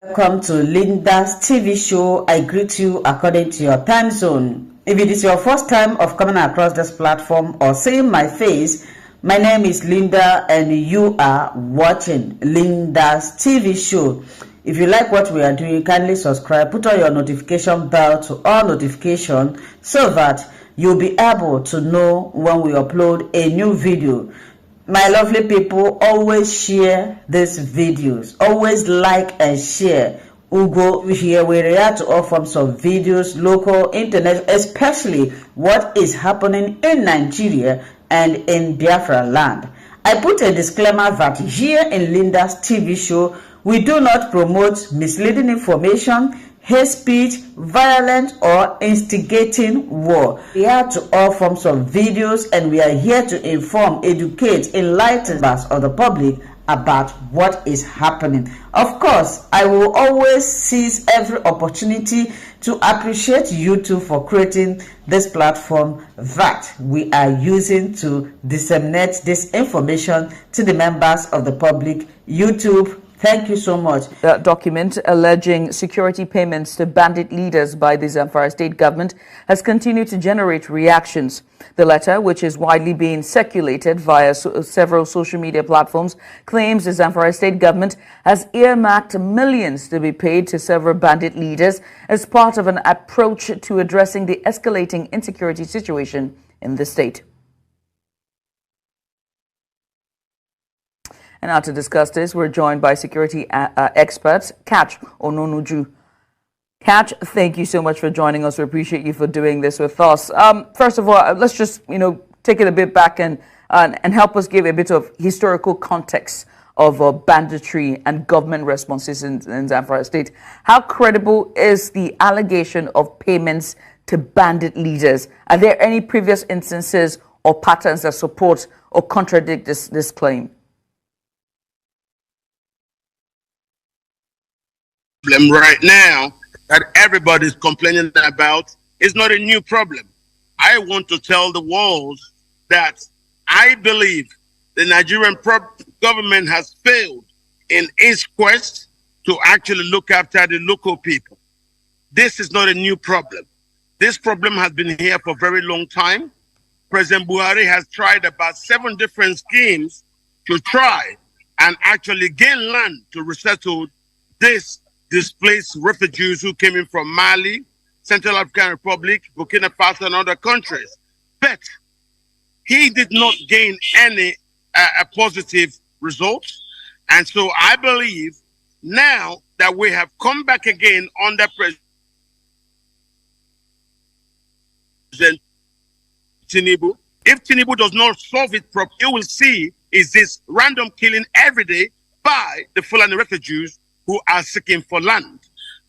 Welcome to Linda's TV show. I greet you according to your time zone. If it is your first time of coming across this platform or seeing my face, my name is Linda and you are watching Linda's TV show. If you like what we are doing, kindly subscribe, put on your notification bell to all notifications so that you'll be able to know when we upload a new video. My lovely people, always share these videos, always like and share. Ugo here, we react to all forms of videos, local, internet, especially what is happening in Nigeria and in Biafra land. I put a disclaimer that here in Linda's TV show, we do not promote misleading information, hate speech, violent or instigating war. We are to all forms of videos and we are here to inform, educate, enlighten members of the public about what is happening. Of course, I will always seize every opportunity to appreciate YouTube for creating this platform that we are using to disseminate this information to the members of the public. YouTube, thank you so much. A document alleging security payments to bandit leaders by the Zamfara state government has continued to generate reactions. The letter, which is widely being circulated via several social media platforms, claims the Zamfara state government has earmarked millions to be paid to several bandit leaders as part of an approach to addressing the escalating insecurity situation in the state. And now to discuss this, we're joined by security experts, Catch Ononuju. Catch, thank you so much for joining us. We appreciate you for doing this with us. First of all, let's just, take it a bit back and help us give a bit of historical context of banditry and government responses in Zamfara State. How credible is the allegation of payments to bandit leaders? Are there any previous instances or patterns that support or contradict this claim? Right now that everybody's complaining about is not a new problem. I want to tell the world that I believe the Nigerian government has failed in its quest to actually look after the local people. This is not a new problem. This problem has been here for a very long time. President Buhari has tried about 7 different schemes to try and actually gain land to resettle this displaced refugees who came in from Mali, Central African Republic, Burkina Faso, and other countries. But he did not gain any positive results. And so I believe now that we have come back again under President Tinubu, if Tinubu does not solve it properly, you will see is this random killing every day by the Fulani refugees who are seeking for land.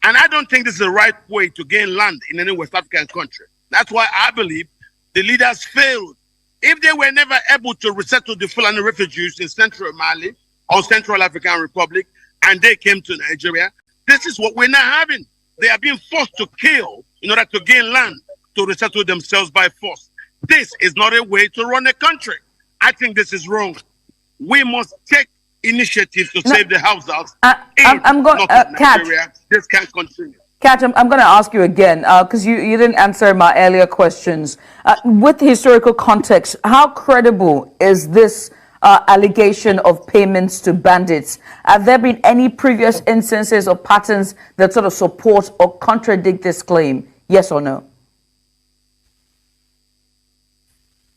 And I don't think this is the right way to gain land in any West African country. That's why I believe the leaders failed. If they were never able to resettle the Fulani refugees in Central Mali or Central African Republic, and they came to Nigeria, this is what we're now having. They are being forced to kill in order to gain land, to resettle themselves by force. This is not a way to run a country. I think this is wrong. We must take initiative to save the households. I'm going Catch. This can't continue. Catch, I'm going to ask you again because you didn't answer my earlier questions. With historical context, how credible is this allegation of payments to bandits? Have there been any previous instances or patterns that sort of support or contradict this claim? Yes or no?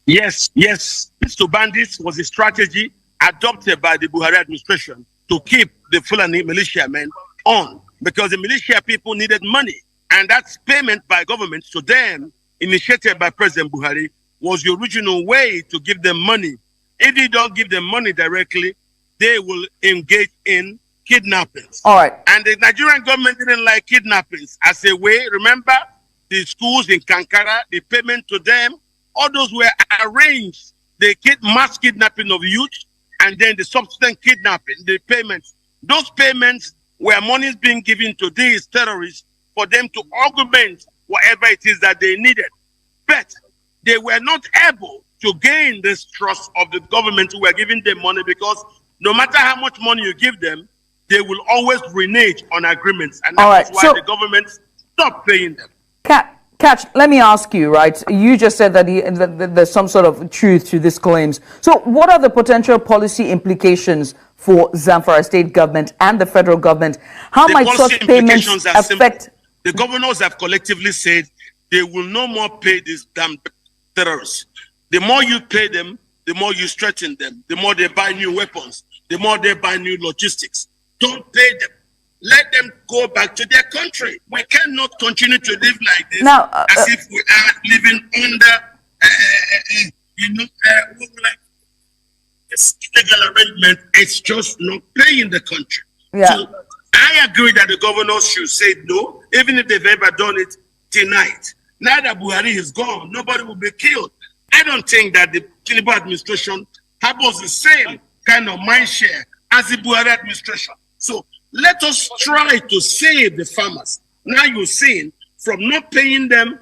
Yes. This to bandits was a strategy adopted by the Buhari administration to keep the Fulani militiamen on, because the militia people needed money. And that's payment by government to them, initiated by President Buhari, was the original way to give them money. If you don't give them money directly, they will engage in kidnappings. All right. And the Nigerian government didn't like kidnappings as a way. Remember, the schools in Kankara, the payment to them, all those were arranged. They mass kidnapping of youth, and then the subsequent kidnapping, the payments. Those payments were monies being given to these terrorists for them to augment whatever it is that they needed. But they were not able to gain this trust of the government who were giving them money, because no matter how much money you give them, they will always renege on agreements, and All that's right, why so the government stopped paying them. Catch, let me ask you, right? You just said that there's some sort of truth to these claims. So what are the potential policy implications for Zamfara state government and the federal government? How might such payments affect? Simple. The governors have collectively said they will no more pay these damn terrorists. The more you pay them, the more you strengthen them, the more they buy new weapons, the more they buy new logistics. Don't pay them. Let them go back to their country. We cannot continue to live like this, now, as if we are living under, this illegal arrangement. It's just not paying the country. Yeah. So I agree that the governors should say no, even if they've ever done it tonight. Now that Buhari is gone, nobody will be killed. I don't think that the Tinubu administration has the same kind of mind share as the Buhari administration. So let us try to save the farmers. Now you're seeing from not paying them,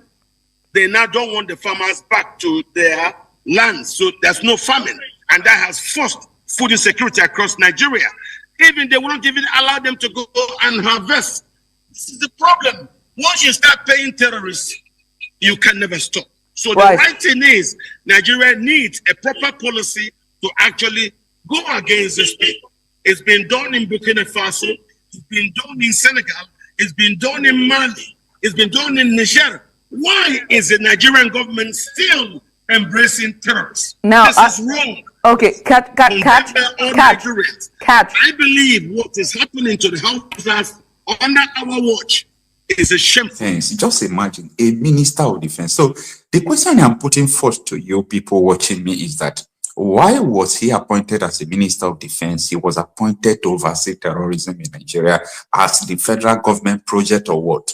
they now don't want the farmers back to their land. So there's no famine. And that has forced food insecurity across Nigeria. Even they won't even allow them to go and harvest. This is the problem. Once you start paying terrorists, you can never stop. So the right thing is, Nigeria needs a proper policy to actually go against this people. It's been done in Burkina Faso, it's been done in Senegal, it's been done in Mali, it's been done in Niger. Why is the Nigerian government still embracing terrorists? Now, this is wrong. Okay, catch. I believe what is happening to the Hausas under our watch is a shameful. Thanks. Just imagine a minister of defense. So the question I'm putting forth to you people watching me is that why was he appointed as a minister of defense? He was appointed to oversee terrorism in Nigeria as the federal government project or what?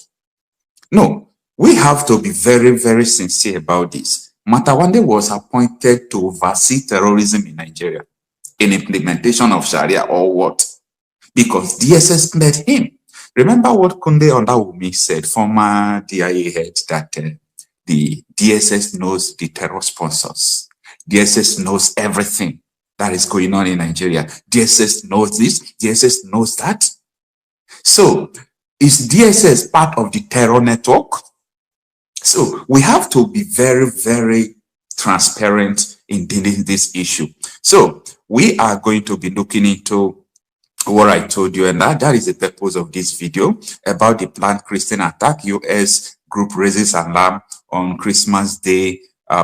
No, we have to be very, very sincere about this. Matawande was appointed to oversee terrorism in Nigeria in implementation of Sharia or what? Because DSS met him. Remember what Kunde Ondawumi said, former DIA head, that the DSS knows the terror sponsors. DSS knows everything that is going on in Nigeria. DSS knows this, DSS knows that. So, is DSS part of the terror network? So, we have to be very, very transparent in dealing with this issue. So, we are going to be looking into what I told you, and that is the purpose of this video about the planned Christian attack. US group raises alarm on Christmas Day,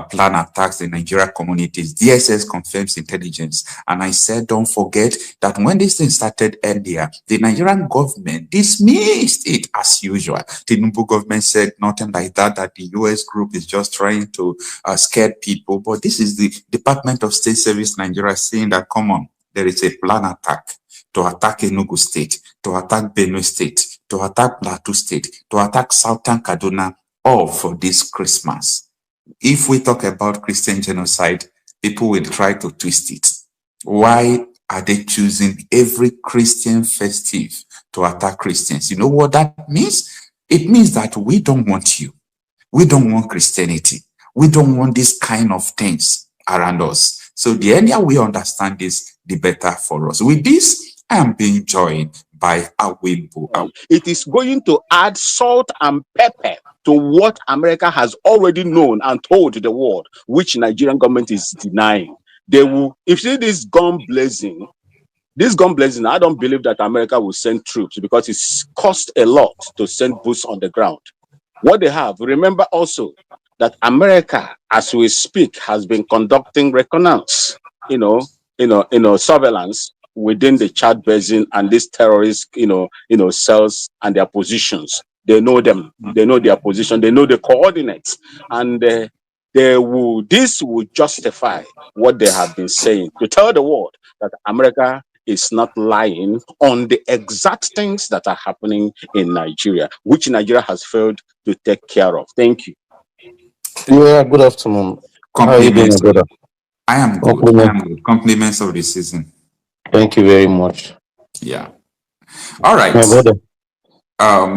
planned attacks in Nigeria communities. DSS confirms intelligence. And I said, don't forget that when this thing started earlier, the Nigerian government dismissed it as usual. The Tinubu government said nothing like that the US group is just trying to scare people. But this is the Department of State Service Nigeria saying that, come on, there is a planned attack to attack Enugu State, to attack Benue State, to attack Plateau State, to attack Southern Kaduna, all for this Christmas. If we talk about Christian genocide, people will try to twist it. Why are they choosing every Christian festive to attack Christians? You know what that means? It means that we don't want you. We don't want Christianity. We don't want this kind of things around us. So the earlier we understand this, the better for us. With this, I am being joined by Awimbu. It is going to add salt and pepper to what America has already known and told the world, which Nigerian government is denying. They will, if you see this gun blazing, I don't believe that America will send troops because it's cost a lot to send boots on the ground. What they have, remember also that America, as we speak, has been conducting reconnaissance, surveillance within the Chad Basin and these terrorist, cells and their positions. They know them. They know their position. They know the coordinates, and this will justify what they have been saying to tell the world that America is not lying on the exact things that are happening in Nigeria, which Nigeria has failed to take care of. Thank you. Yeah, good afternoon. How are you doing, brother? I am good. I am good. Compliments of the season. Thank you very much. Yeah. All right. My brother.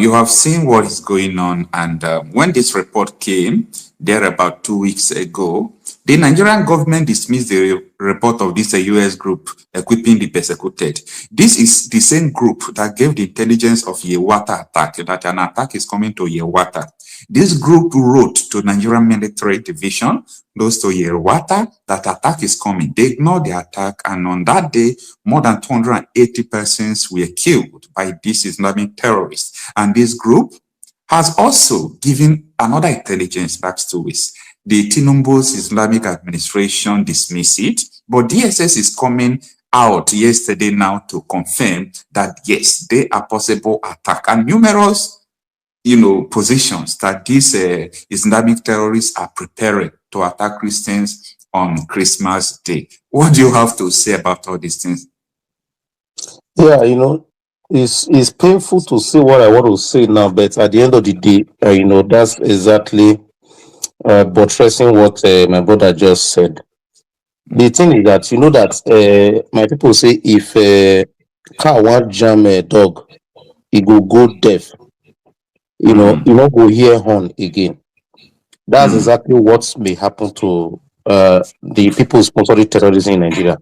You have seen what is going on, and when this report came there about 2 weeks ago, The Nigerian government dismissed the report of this US group equipping the persecuted. This is the same group that gave the intelligence of Yewata attack, that an attack is coming to Yewata. This group wrote to Nigerian military division, those to Yewata, that attack is coming. They ignored the attack, and on that day, more than 280 persons were killed by these Islamic terrorists. And this group has also given another intelligence back to us. The Tinubu's Islamic administration dismissed it, but DSS is coming out yesterday now to confirm that yes, they are possible attack, and numerous, positions that these Islamic terrorists are preparing to attack Christians on Christmas Day. What do you have to say about all these things? Yeah, it's painful to say what I want to say now, but at the end of the day, that's exactly buttressing what my brother just said. The thing is that that my people say if car want jam a dog, he go deaf. You not go hear horn again. That's exactly what may happen to the people sponsoring terrorism in Nigeria.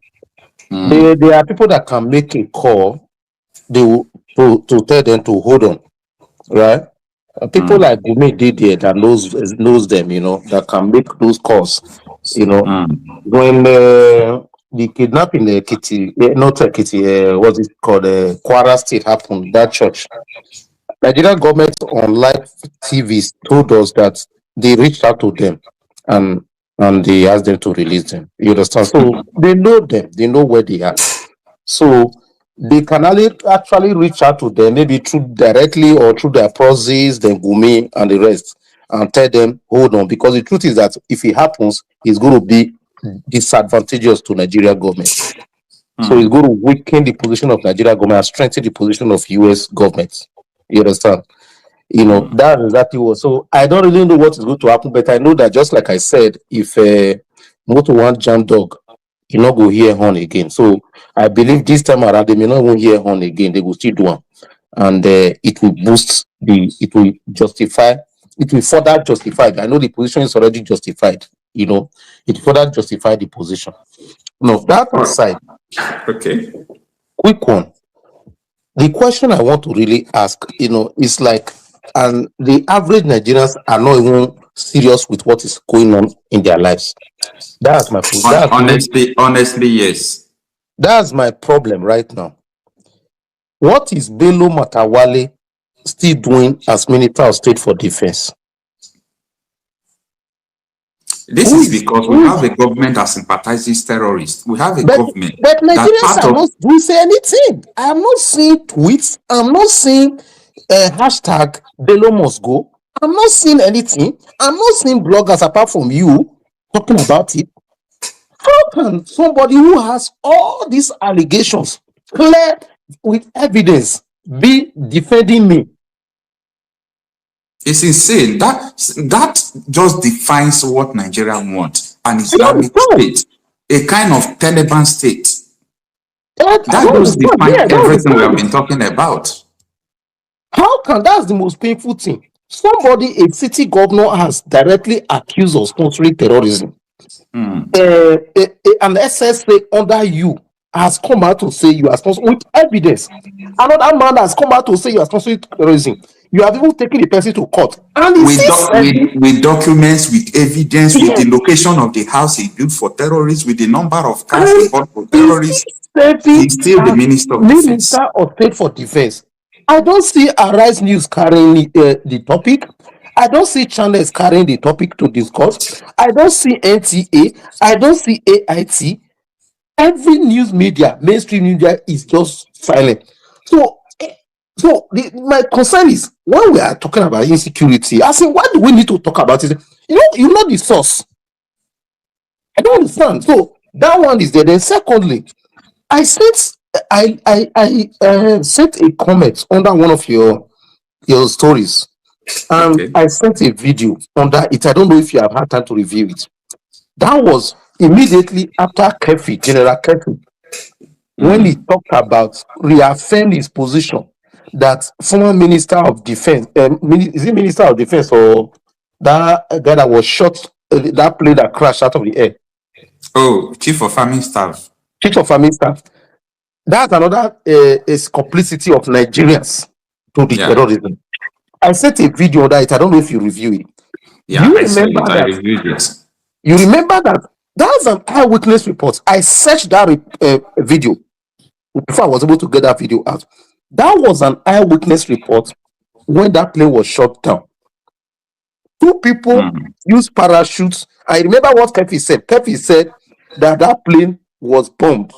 There are people that can make a call, to tell them to hold on, right? People like Gumi did there that knows them, that can make those calls. When the kidnapping Kitty, not Kitty, what's it called, Kwara State happened, that church. Nigerian government on live TVs told us that they reached out to them and they asked them to release them. You understand? So they know them, they know where they are. So they can actually reach out to them, maybe through directly or through their proxies, then Gumi and the rest, and tell them, hold on, because the truth is that if it happens, it's going to be disadvantageous to Nigerian government. So it's going to weaken the position of Nigerian government and strengthen the position of US government. You understand? That's exactly what. So I don't really know what is going to happen, but I know that just like I said, if Woto want jam dog, you not go hear horn again. So I believe this time around they may not even hear horn again. They will still do one, and it will boost it will further justify. I know the position is already justified. It will further justify the position. No, that aside. Okay. Quick one. The question I want to really ask, is like, and the average Nigerians are not even serious with what is going on in their lives. That's my honestly, yes. That's my problem right now. What is Bello Matawale still doing as Minister of State for Defense? This is because we have a government that sympathizes terrorists. We have a government. But Nigerians are not doing anything. I'm not seeing tweets. I'm not seeing hashtag Bello must go. I'm not seeing anything. I'm not seeing bloggers apart from you talking about it. How can somebody who has all these allegations clear with evidence be defending me? It's insane. That just defines what Nigeria wants. An Islamic state. A kind of Taliban state. That just defines everything we have been talking about. How can, that's the most painful thing. Somebody, a city governor, has directly accused of sponsoring terrorism. An SSA under you has come out to say you are sponsoring with evidence. Another man has come out to say you are sponsoring terrorism. You have even taken the person to court. And with documents, with evidence, with the location of the house he built for terrorists, with the number of cars he bought for terrorists. He's still the Minister of Defense. Minister of State for Defense. I don't see Arise News carrying the topic. I don't see channels carrying the topic to discuss. I don't see NTA. I don't see AIT. Every news media, mainstream media, is just silent. So my concern is, when we are talking about insecurity, I say, why do we need to talk about it? You know the source. I don't understand. So that one is there. Then secondly, I sent a comment under one of your stories, and I sent a video under it. I don't know if you have had time to review it. That was immediately after General Kefi, when he talked about reaffirming his position that former Minister of Defense, is it Minister of Defense or that guy that was shot, that plane that crashed out of the air, Oh, Chief of Farming Staff. Chief of Farming Staff. That's another is complicity of Nigerians to the terrorism. I sent a video on that. I don't know if you review it. Yeah, You I saw remember it. that? I reviewed it. You remember that? That's an eyewitness report. I searched that video before I was able to get that video out. That was an eyewitness report when that plane was shot down. 2 people used parachutes. I remember what Kefi said. Kefi said that that plane was bombed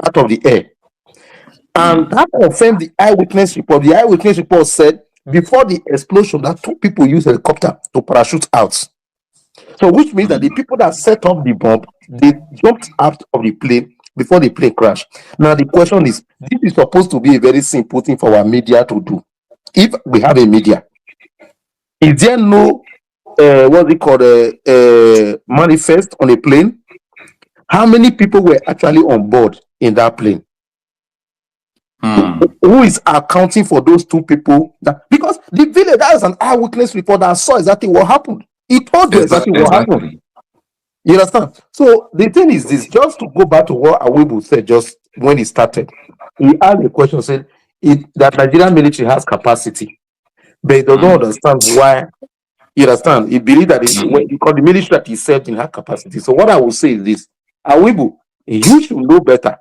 out of the air. And that confirmed the eyewitness report. The eyewitness report said before the explosion that 2 people used a helicopter to parachute out. So which means that the people that set up the bomb, they jumped out of the plane before the plane crashed. Now the question is, this is supposed to be a very simple thing for our media to do. If we have a media, is there no what's it called manifest on a plane? How many people were actually on board in that plane? Who is accounting for those 2 people? Because the village, that is an eyewitness report that saw exactly what happened. He told you exactly what happened. You understand? So the thing is this, just to go back to what Awebu said just when he started. He asked a question, said that Nigerian military has capacity, but he does not understand why. You understand? He believes that because the military that he served didn't have capacity. So what I will say is this, Awebu, you should know better.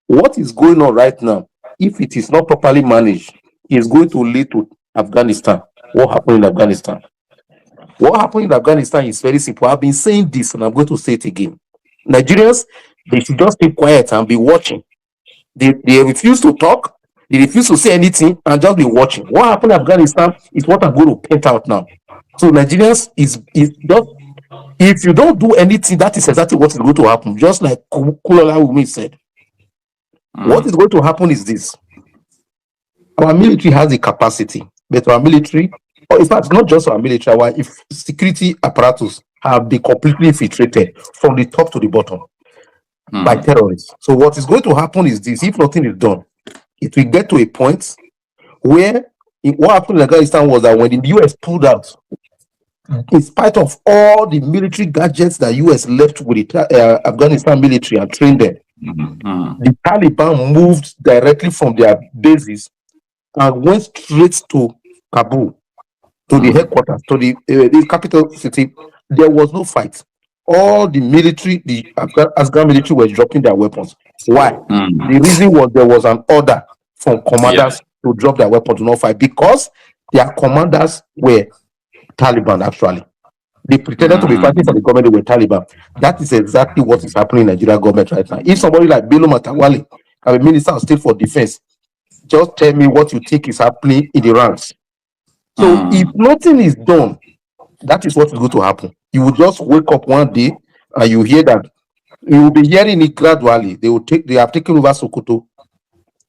What is going on right now, if it is not properly managed, is going to lead to Afghanistan. What happened in Afghanistan? What happened in Afghanistan is very simple. I've been saying this and I'm going to say it again. Nigerians, they should just keep quiet and be watching. They refuse to talk. They refuse to say anything and just be watching. What happened in Afghanistan is what I'm going to paint out now. So Nigerians is just, if you don't do anything, that is exactly what is going to happen. Just like Kulola Wumi said. What is going to happen is this. Our military has the capacity, but our military, or in fact, not just our military, our security apparatus have been completely infiltrated from the top to the bottom by terrorists. So what is going to happen is this, if nothing is done, it will get to a point where what happened in Afghanistan was that when the US pulled out, in spite of all the military gadgets that US left with the Afghanistan military and trained them, the Taliban moved directly from their bases and went straight to Kabul, to the headquarters, to the capital city. There was no fight. All the military, the Afghan military were dropping their weapons. Why? The reason was there was an order from commanders to drop their weapons, to not fight, because their commanders were Taliban actually. They pretended to be fighting for the government, they were Taliban. That is exactly what is happening in Nigeria government right now. If somebody like Bello Matawale, a minister of state for defense, just tell me what you think is happening in the ranks. So if nothing is done, that is what is going to happen. You will just wake up one day and you hear that you will be hearing it gradually. They have taken over Sokoto.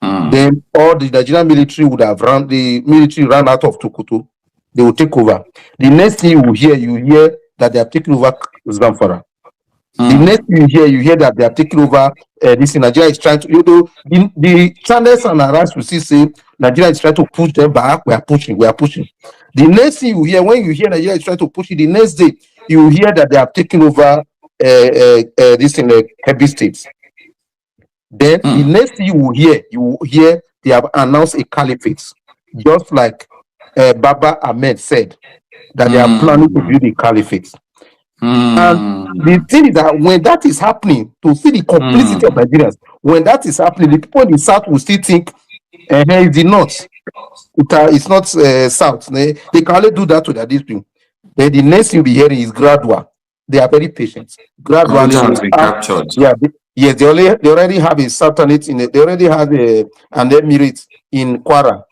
Then all the Nigerian military would have ran out of Sokoto. They will take over. The next thing you hear that they have taken over Zamfara. The next thing you hear that they have taken over this in Nigeria is trying to, the channels and arise will say Nigeria is trying to push them back. We are pushing. The next thing you hear, when you hear Nigeria is trying to push it, the next day you hear that they have taken over this in heavy states. Then the next thing you hear they have announced a caliphate, just like Baba Ahmed said that they are planning to build a caliphate. And the thing is that when that is happening, to see the complicity of Nigerians, when that is happening, the people in the south will still think, it's the north. It's not south. They can only do that to their district. Then the next thing you'll be hearing is gradual. They are very patient. Gradually, they already have a sultanate they already have an emirate in Kwara.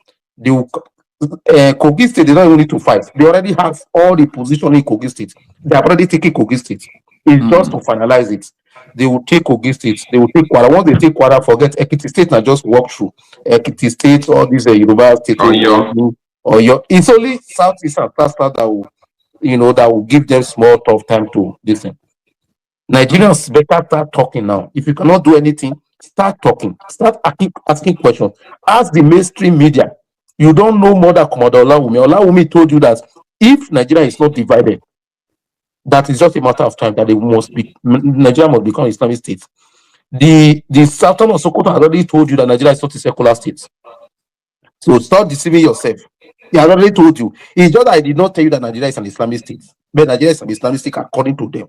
Kogi State, they don't even need to fight. They already have all the position in Kogi State. They have already taken Kogi State. It's just to finalize it. They will take Kogi State. They will take Kwara. Once they take Kwara, forget Ekiti State and just walk through. Ekiti State, all these Yoruba State, or your. It's only Southeast and Cluster that will give them small tough time to listen. Nigerians better start talking now. If you cannot do anything, start talking. Start asking questions. Ask the mainstream media. You don't know more than Commander Olawumi. Olawumi told you that if Nigeria is not divided, that is just a matter of time that Nigeria must become Islamic state. The Sultan of Sokoto already told you that Nigeria is not a secular state. So stop deceiving yourself. He already told you. It's just that I did not tell you that Nigeria is an Islamic state. But Nigeria is an Islamic state according to them.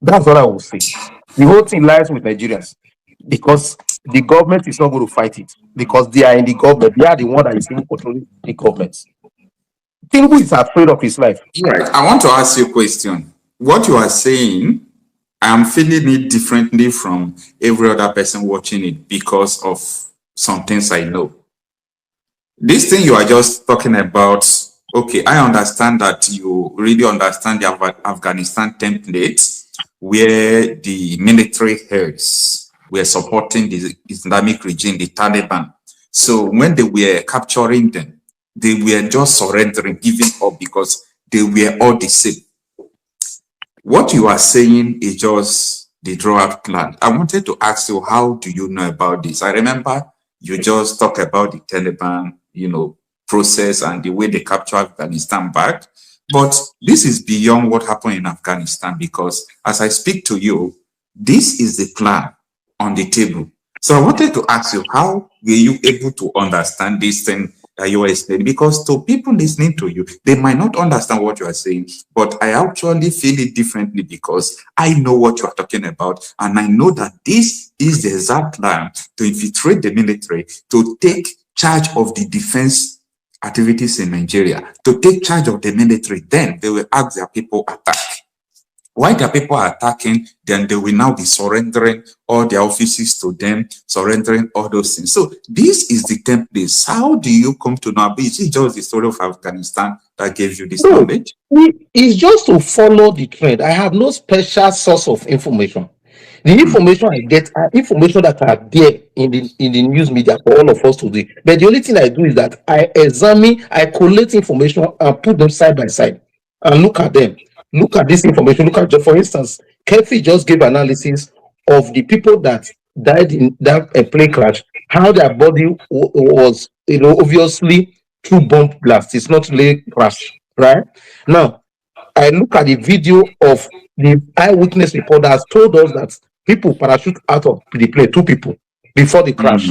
That's what I will say. The whole thing lies with Nigerians because the government is not going to fight it because they are in the government. They are the one that is controlling the government. Tinubu is afraid of his life. Right. I want to ask you a question. What you are saying, I'm feeling it differently from every other person watching it because of some things I know. This thing you are just talking about, okay, I understand that you really understand the Afghanistan template where the military heads were supporting the Islamic regime, the Taliban. So when they were capturing them, they were just surrendering, giving up because they were all the same. What you are saying is just the draw-up plan. I wanted to ask you, how do you know about this? I remember you just talked about the Taliban, process and the way they capture Afghanistan back. But this is beyond what happened in Afghanistan because as I speak to you, this is the plan on the table. So I wanted to ask you, how were you able to understand this thing that you are explaining? Because to people listening to you, they might not understand what you are saying, but I actually feel it differently because I know what you are talking about. And I know that this is the exact plan to infiltrate the military, to take charge of the defense activities in Nigeria, to take charge of the military. Then they will ask their people attack. While their people are attacking, then they will now be surrendering all their offices to them, surrendering all those things. So this is the template. How do you come to know? Is it just the story of Afghanistan that gave you this knowledge? It's just to follow the trend. I have no special source of information. The information I get are information that are there in the news media for all of us today. But the only thing I do is that I collect information and put them side by side and look at them. Look at this information. Look at, for instance, Kefi just gave analysis of the people that died in that plane crash, how their body was, obviously through bomb blast. It's not really crash, right? Now, I look at the video of the eyewitness report that has told us that people parachute out of the plane, 2 people, before the crash.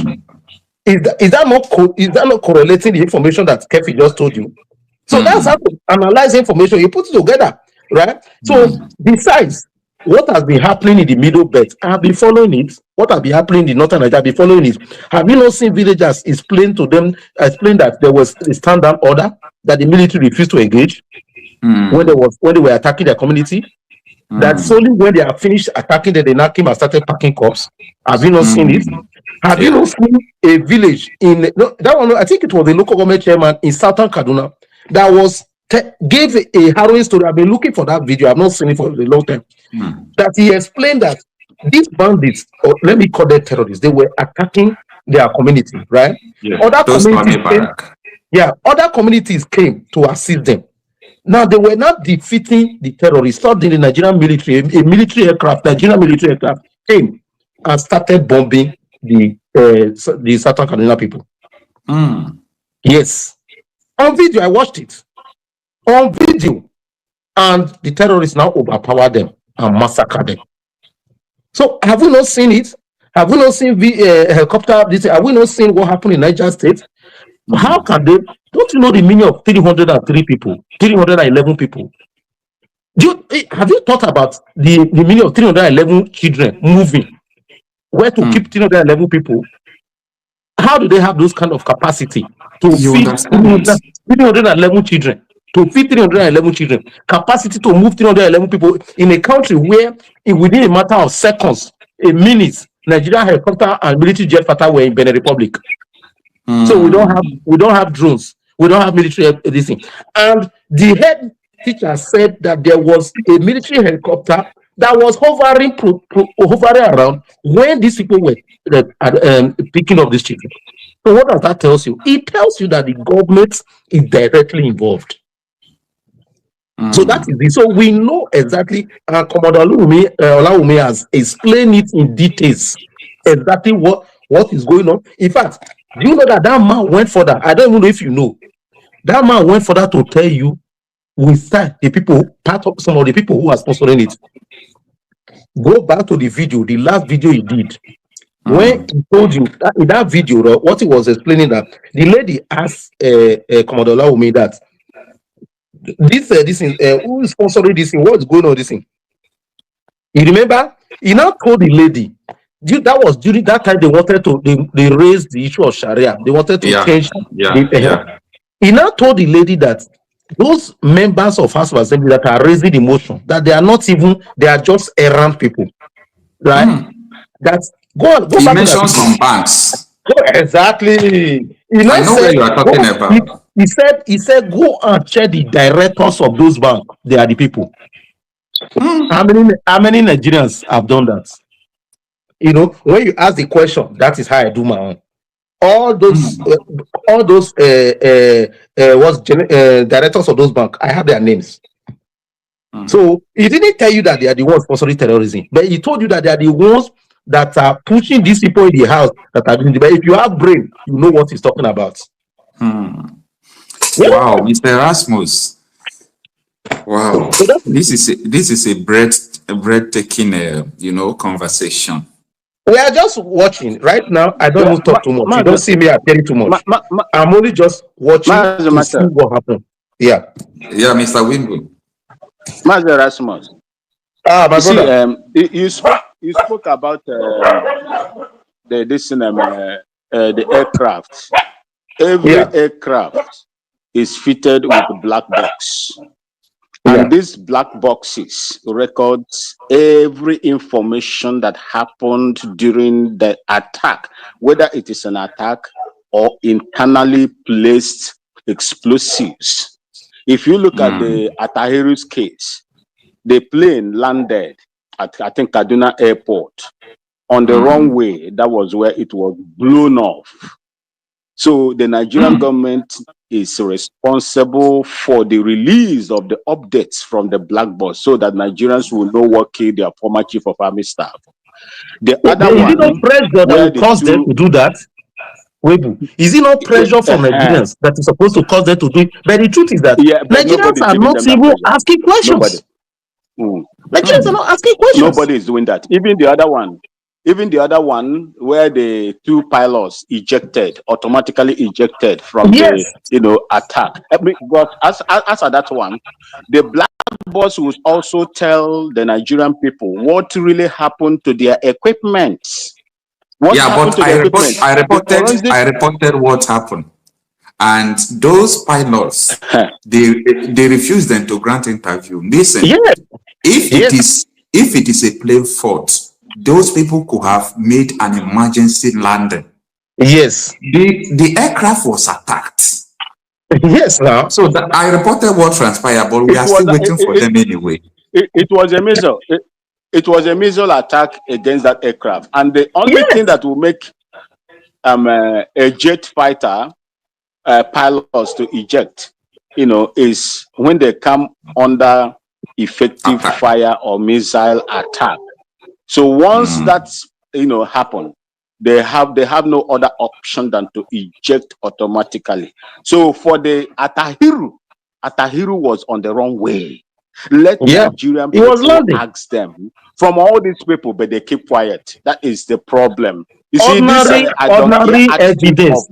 Is that not correlating the information that Kefi just told you? So that's how to analyze information. You put it together, right? So besides what has been happening in the Middle Belt, I have been following it. What has been happening in the Northern Nigeria, I have been following it. Have you not seen villagers explain that there was a stand-down order that the military refused to engage when they were attacking their community? That's only when they are finished attacking that they now came and started packing corpses. Have you not seen it? Have you not seen a village that one? I think it was the local government chairman in Southern Kaduna that gave a harrowing story. I've been looking for that video. I've not seen it for a long time. That he explained that these bandits, or let me call them terrorists, they were attacking their community, right? Other communities came to assist them. Now they were not defeating the terrorists. So the Nigerian military, Nigerian military aircraft came and started bombing the Southern Kaduna people. Yes, on video I watched it. On video, and the terrorists now overpower them and massacre them. So have we not seen it? Have we not seen helicopter? Have we not seen what happened in Niger State? How can they? Don't you know the meaning of 303 people, 311 people? Have you thought about the meaning of 311 children moving? Where to keep 311 people? How do they have those kind of capacity to feed 311 children? To feed 311 children, capacity to move 311 people in a country where, within a matter of seconds, a minute, Nigerian helicopter and military jet fighter were in Benin Republic. So we don't have drones, we don't have military everything. And the head teacher said that there was a military helicopter that was hovering around when these people were picking up these children. So what does that tell you? It tells you that the government is directly involved. So that is it. So we know exactly, Commodore Olawumi has explained it in details, exactly what is going on. In fact, do you know that man went further? I don't even know if you know. That man went further to tell you we start the people, part of some of the people who are sponsoring it. Go back to the video, the last video he did. When he told you that in that video, what he was explaining that the lady asked Commodore Laomi that this thing, who is sponsoring this thing? What's going on this thing? You remember? He now told the lady that was during that time they wanted to they raised the issue of Sharia. They wanted to change. He now told the lady that those members of House of Assembly that are raising the motion, that they are not even, they are just errant people, right? That's go He back mentioned to some banks. Exactly. I know where you are talking about. He said, go and check the directors of those banks. They are the people. How many Nigerians have done that? You know, when you ask the question, that is how I do my own. All those directors of those banks, I have their names. So he didn't tell you that they are the ones sponsoring terrorism, but he told you that they are the ones that are pushing these people in the house that are doing the. But if you have brain, you know what he's talking about. Yeah. Wow, Mr. Erasmus. Wow, so this is a breathtaking, conversation. We are just watching right now. I don't even talk too much. You don't see me. I tell you too much. I'm only just watching to see what happened. Yeah. Yeah, Mr. Wimble. Master Erasmus. My brother. You spoke about the aircraft. Every aircraft is fitted with a black box. And these black boxes records every information that happened during the attack, whether it is an attack or internally placed explosives. If you look at the Atahiru's case, the plane landed at, I think, Kaduna Airport on the runway. That was where it was blown off. So the Nigerian government is responsible for the release of the updates from the black box so that Nigerians will know what killed their former chief of army staff. The other one, is it not pressure that will cause them to do that? Is it not pressure from Nigerians that is supposed to cause them to do it? But the truth is that Nigerians are not even asking questions. Nigerians are not asking questions. Nobody is doing that. Even the other one where the two pilots automatically ejected from the attack. But as at that one, the black box will also tell the Nigerian people what really happened to their equipment. But I reported what happened, and those pilots they refused them to grant interview. Listen, if it is a plane fault, those people could have made an emergency landing. Yes. The aircraft was attacked. Yes, now. So I reported what transpired, but we are still waiting for them anyway. It was a missile. It was a missile attack against that aircraft. And the only thing that will make a jet fighter pilots to eject, is when they come under effective fire or missile attack. So once that's happen, they have no other option than to eject automatically. So for the Atahiru was on the wrong way. Let Nigerian people ask them from all these people, but they keep quiet. That is the problem. You see, ordinary evidence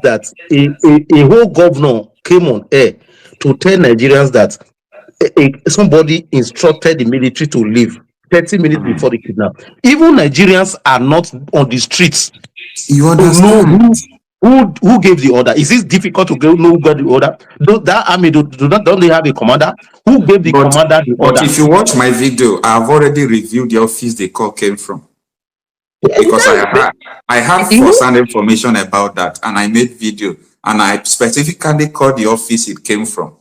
that a whole governor came on air to tell Nigerians that somebody instructed the military to leave 30 minutes before the kidnap. Even Nigerians are not on the streets. You understand? Who gave the order? Is this difficult to know who got the order? That army don't they have a commander? Who gave the commander the order? But if you watch my video, I've already reviewed the office the call came from. Because I had first-hand information about that, and I made video, and I specifically called the office it came from.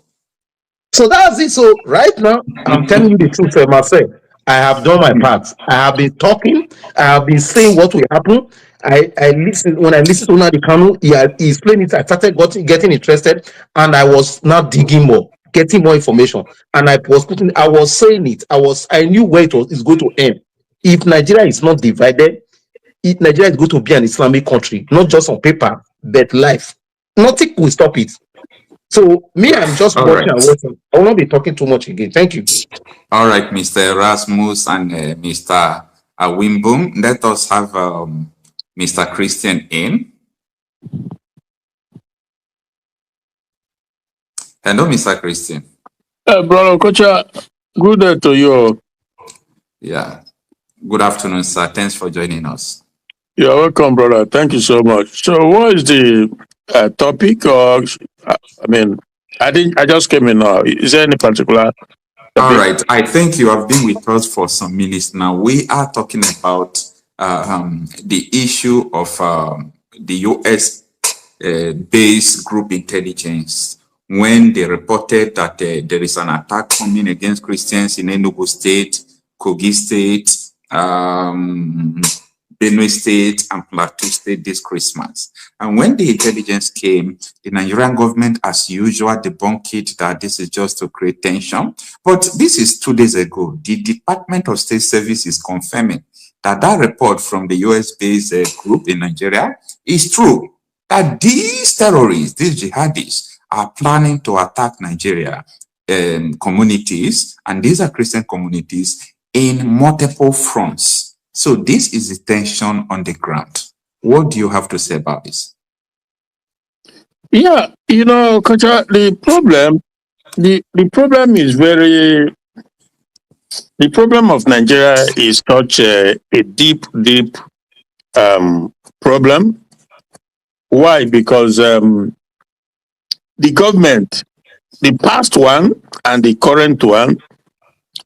So that's it. So right now, I'm telling you the truth for myself. I have done my part. I have been talking. I have been saying what will happen. I listened when I listened to Nnamdi Kanu. He explained it. I started getting interested, and I was now digging more, getting more information. And I was saying it. I knew where it's going to end. If Nigeria is not divided, Nigeria is going to be an Islamic country, not just on paper, but life. nothing will stop it. So me, I'm just All watching and right. watching. I will not be talking too much again. Thank you. All right, Mr. Erasmus and Mr. Wimboom. Let us have Mr. Christian in. Hello, Mr. Christian. Brother Kocha, good day to you. Yeah. Good afternoon, sir. Thanks for joining us. You're welcome, brother. Thank you so much. So, what is the topic? Or I mean, I just came in now. Is there any particular topic? All right. I think you have been with us for some minutes now. We are talking about the issue of the U.S. Based group intelligence when they reported that there is an attack coming against Christians in Enugu State, Kogi State, Benue State, and Plateau State this Christmas. And when the intelligence came, the Nigerian government, as usual, debunked it that this is just to create tension. But this is 2 days ago. The Department of State Service is confirming that that report from the US-based group in Nigeria is true. That these terrorists, these jihadis, are planning to attack Nigeria communities, and these are Christian communities, in multiple fronts. So this is the tension on the ground. What do you have to say about this? Yeah, Coach, the problem is the problem of Nigeria is such a deep problem. Why? Because the government, the past one and the current one,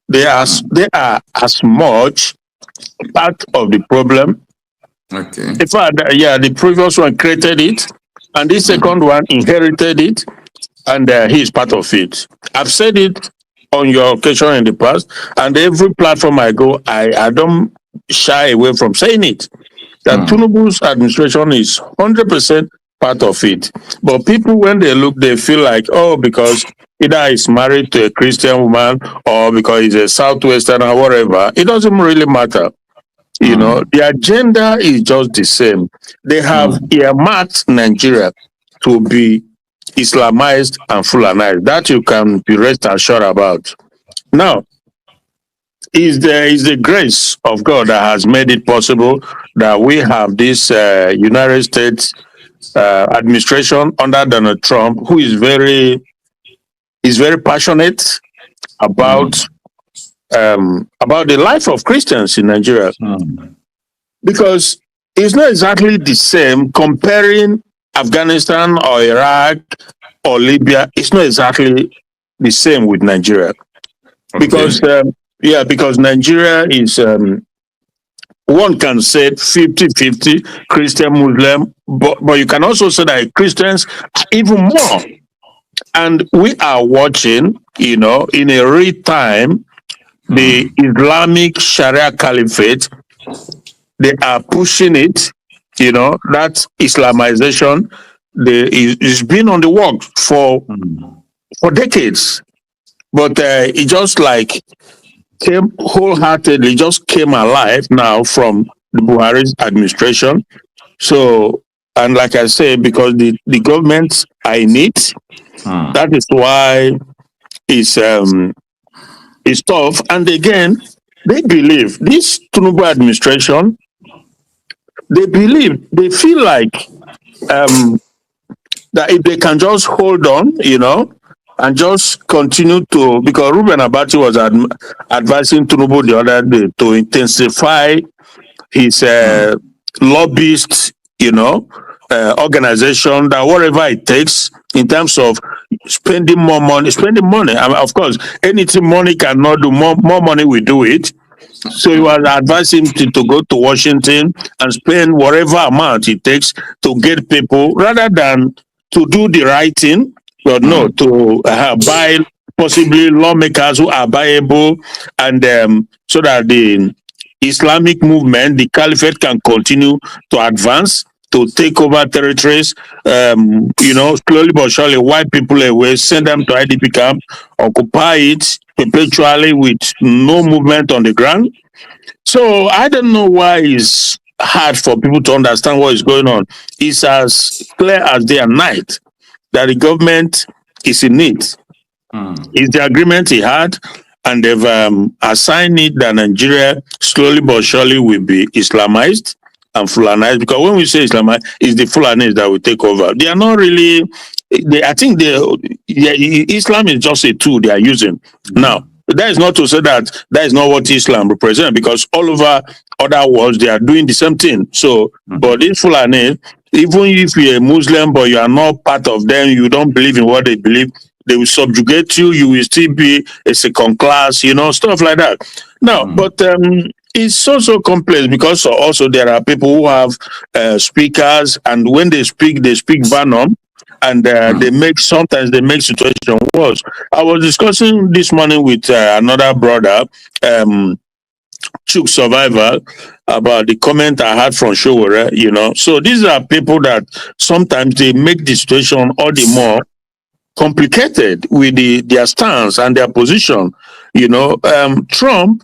they are as much part of the problem. Okay. In fact, the previous one created it, and this second one inherited it, and he is part of it. I've said it on your occasion in the past, and every platform I go, I don't shy away from saying it. That Tinubu's administration is 100% part of it. But people, when they look, they feel like, oh, because either he's married to a Christian woman or because he's a Southwestern or whatever, it doesn't really matter. The agenda is just the same. They have earmarked Nigeria to be Islamized and Fulanized. That you can be rest assured about. Now, is the grace of God that has made it possible that we have this United States administration under Donald Trump, who is very passionate about the life of Christians in Nigeria. Because it's not exactly the same comparing Afghanistan or Iraq or Libya. It's not exactly the same with Nigeria. Okay. Because Nigeria is, one can say 50-50 Christian, Muslim, but you can also say that Christians are even more. And we are watching, in a real time, the Islamic Sharia Caliphate. They are pushing it, that Islamization. It's been on the work for decades, but it just like came wholeheartedly, just came alive now from the Buhari's administration. So, and like I say, because the governments are in it, that is why it's tough. And again, they believe this Tinubu administration. They feel like that if they can just hold on, and just continue to, because Ruben Abati was advising Tinubu the other day to intensify his lobbyist, organization, that whatever it takes in terms of spending money. I mean, of course, anything money cannot do, more money will do it. So he was advising him to go to Washington and spend whatever amount it takes to get people, rather than to do the right thing, but no, to buy possibly lawmakers who are buyable, and so that the Islamic movement, the caliphate, can continue to advance, to take over territories, slowly but surely wipe people away, send them to IDP camp, occupy it perpetually with no movement on the ground. So I don't know why it's hard for people to understand what is going on. It's as clear as day and night. that the government is in it. It's the agreement he had, and they've assigned it that Nigeria slowly but surely will be Islamized and Fulanized. Because when we say Islamized, it's the Fulanis that will take over. They are not really. I think Islam is just a tool they are using now. That is not to say that is not what Islam represents, because all over other worlds they are doing the same thing. So, but this Fulani, even if you're a Muslim but you are not part of them, you don't believe in what they believe, they will subjugate you. You will still be a second class, stuff like that. Now, but it's so complex, because also there are people who have speakers, and when they speak venom, and sometimes they make situation worse. I was discussing this morning with another brother, Chuk survivor, about the comment I had from SH0CK, So these are people that sometimes they make the situation all the more complicated with their stance and their position. Trump,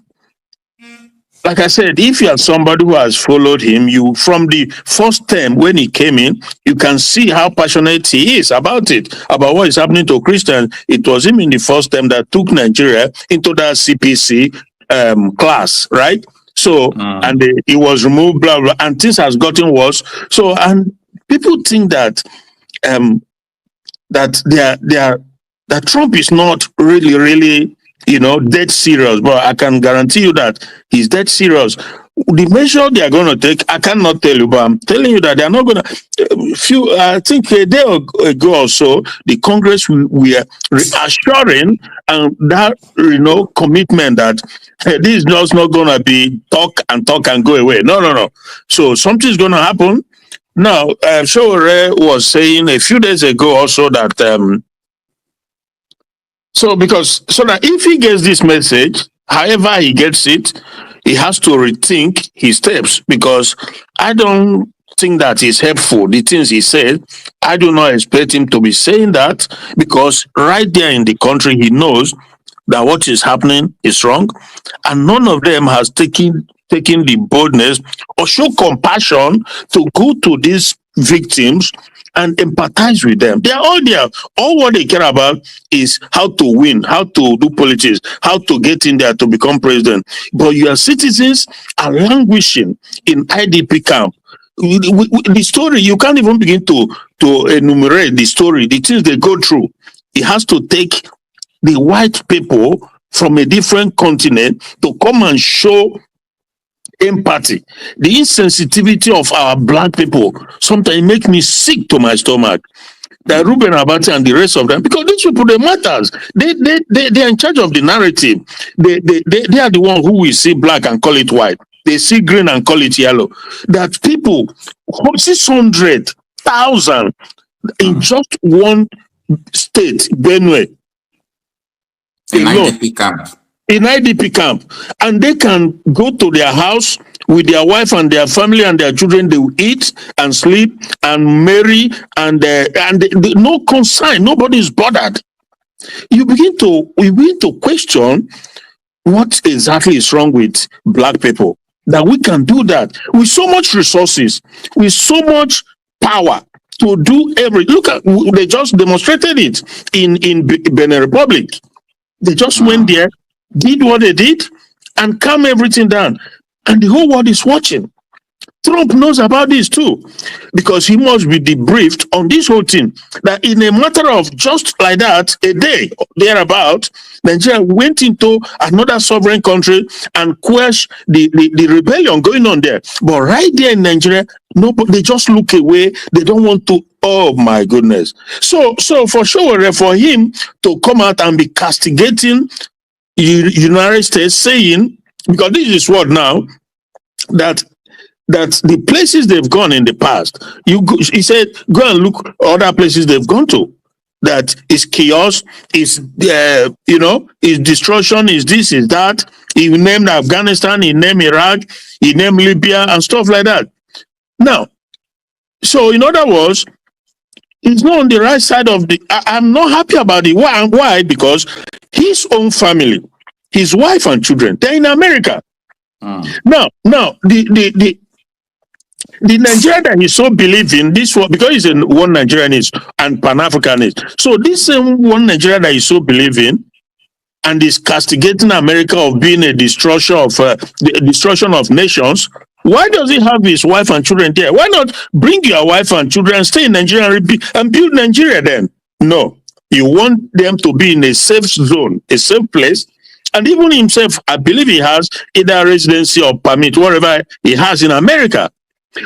like I said, if you are somebody who has followed him, you from the first term when he came in, you can see how passionate he is about what is happening to Christians. It was him in the first term that took Nigeria into that CPC class, right? So, and he was removed, blah, blah, and things has gotten worse. So, and people think that that Trump is not really, dead serious, but I can guarantee you that he's dead serious. The measure they are going to take, I cannot tell you, but I'm telling you that they are not going to. I think a day ago or so, the Congress were reassuring and that commitment that this is just not going to be talk and go away. No. So something's going to happen. Now, SH0CK was saying a few days ago also that so that if he gets this message, however he gets it, he has to rethink his steps, because I don't think that is helpful. The things he said, I do not expect him to be saying that, because right there in the country, he knows that what is happening is wrong, and none of them has taken the boldness or show compassion to go to these victims and empathize with them. They are all there. All what they care about is how to win, how to do politics, how to get in there to become president. But your citizens are languishing in IDP camp. The story, you can't even begin to enumerate the story, the things they go through. It has to take the white people from a different continent to come and show empathy. The insensitivity of our black people sometimes make me sick to my stomach. That Ruben Abati and the rest of them, because these people, they matters. They are in charge of the narrative. They are the one who will see black and call it white. They see green and call it yellow. That people, 600,000 in just one state, Benue, in IDP camp. In IDP camp, and they can go to their house with their wife and their family and their children. They will eat and sleep and marry, and no concern. Nobody is bothered. We begin to question what exactly is wrong with black people, that we can do that with so much resources, with so much power to do everything. Look at, they just demonstrated it in Benin Republic. They just went there, did what they did, and calm everything down. And the whole world is watching. Trump knows about this too, because he must be debriefed on this whole thing. That in a matter of just like that, a day thereabout, Nigeria went into another sovereign country and quashed the rebellion going on there. But right there in Nigeria, nobody, they just look away. They don't want to. Oh my goodness! So for sure, for him to come out and be castigating United States, saying, because this is what now that the places they've gone in the past, he said, go and look other places they've gone to. That is chaos, is is destruction, is this, is that. He named Afghanistan, he named Iraq, he named Libya, and stuff like that. Now, so in other words, he's not on the right side of the. I'm not happy about it. Why? Because his own family, his wife and children, they're in America. Now, The Nigeria that he so believe in, this one, because he's a one Nigerianist and Pan-Africanist. So this same one Nigeria that he so believe in, and is castigating America of being a destruction of the destruction of nations. Why does he have his wife and children there? Why not bring your wife and children, stay in Nigeria and build Nigeria then? No, you want them to be in a safe zone, a safe place. And even himself, I believe he has either residency or permit, whatever he has in America.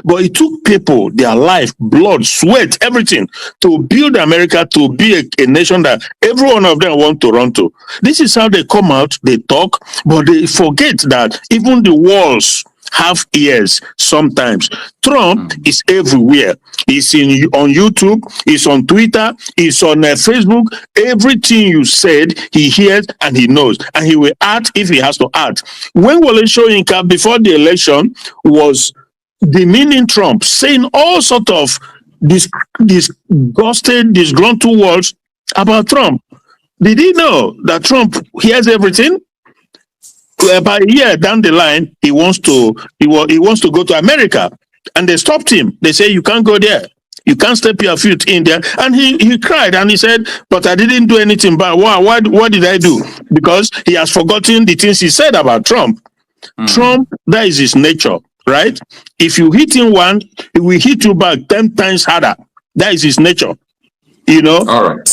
But it took people, their life, blood, sweat, everything to build America to be a nation that every one of them want to run to. This is how they come out, they talk, but they forget that even the walls have ears sometimes. Trump is everywhere. He's on YouTube, he's on Twitter, he's on Facebook. Everything you said, he hears and he knows. And he will act if he has to act. When Wole Soyinka, before the election, was demeaning Trump, saying all sort of disgruntled words about Trump. Did he know that Trump hears everything? About a year down the line, he wants to go to America, and they stopped him. They say you can't go there. You can't step your foot in there. And he cried and he said, "But I didn't do anything bad. What did I do?" Because he has forgotten the things he said about Trump. Trump, that is his nature. Right? If you hit him one, he will hit you back 10 times harder. That is his nature. You know? All right.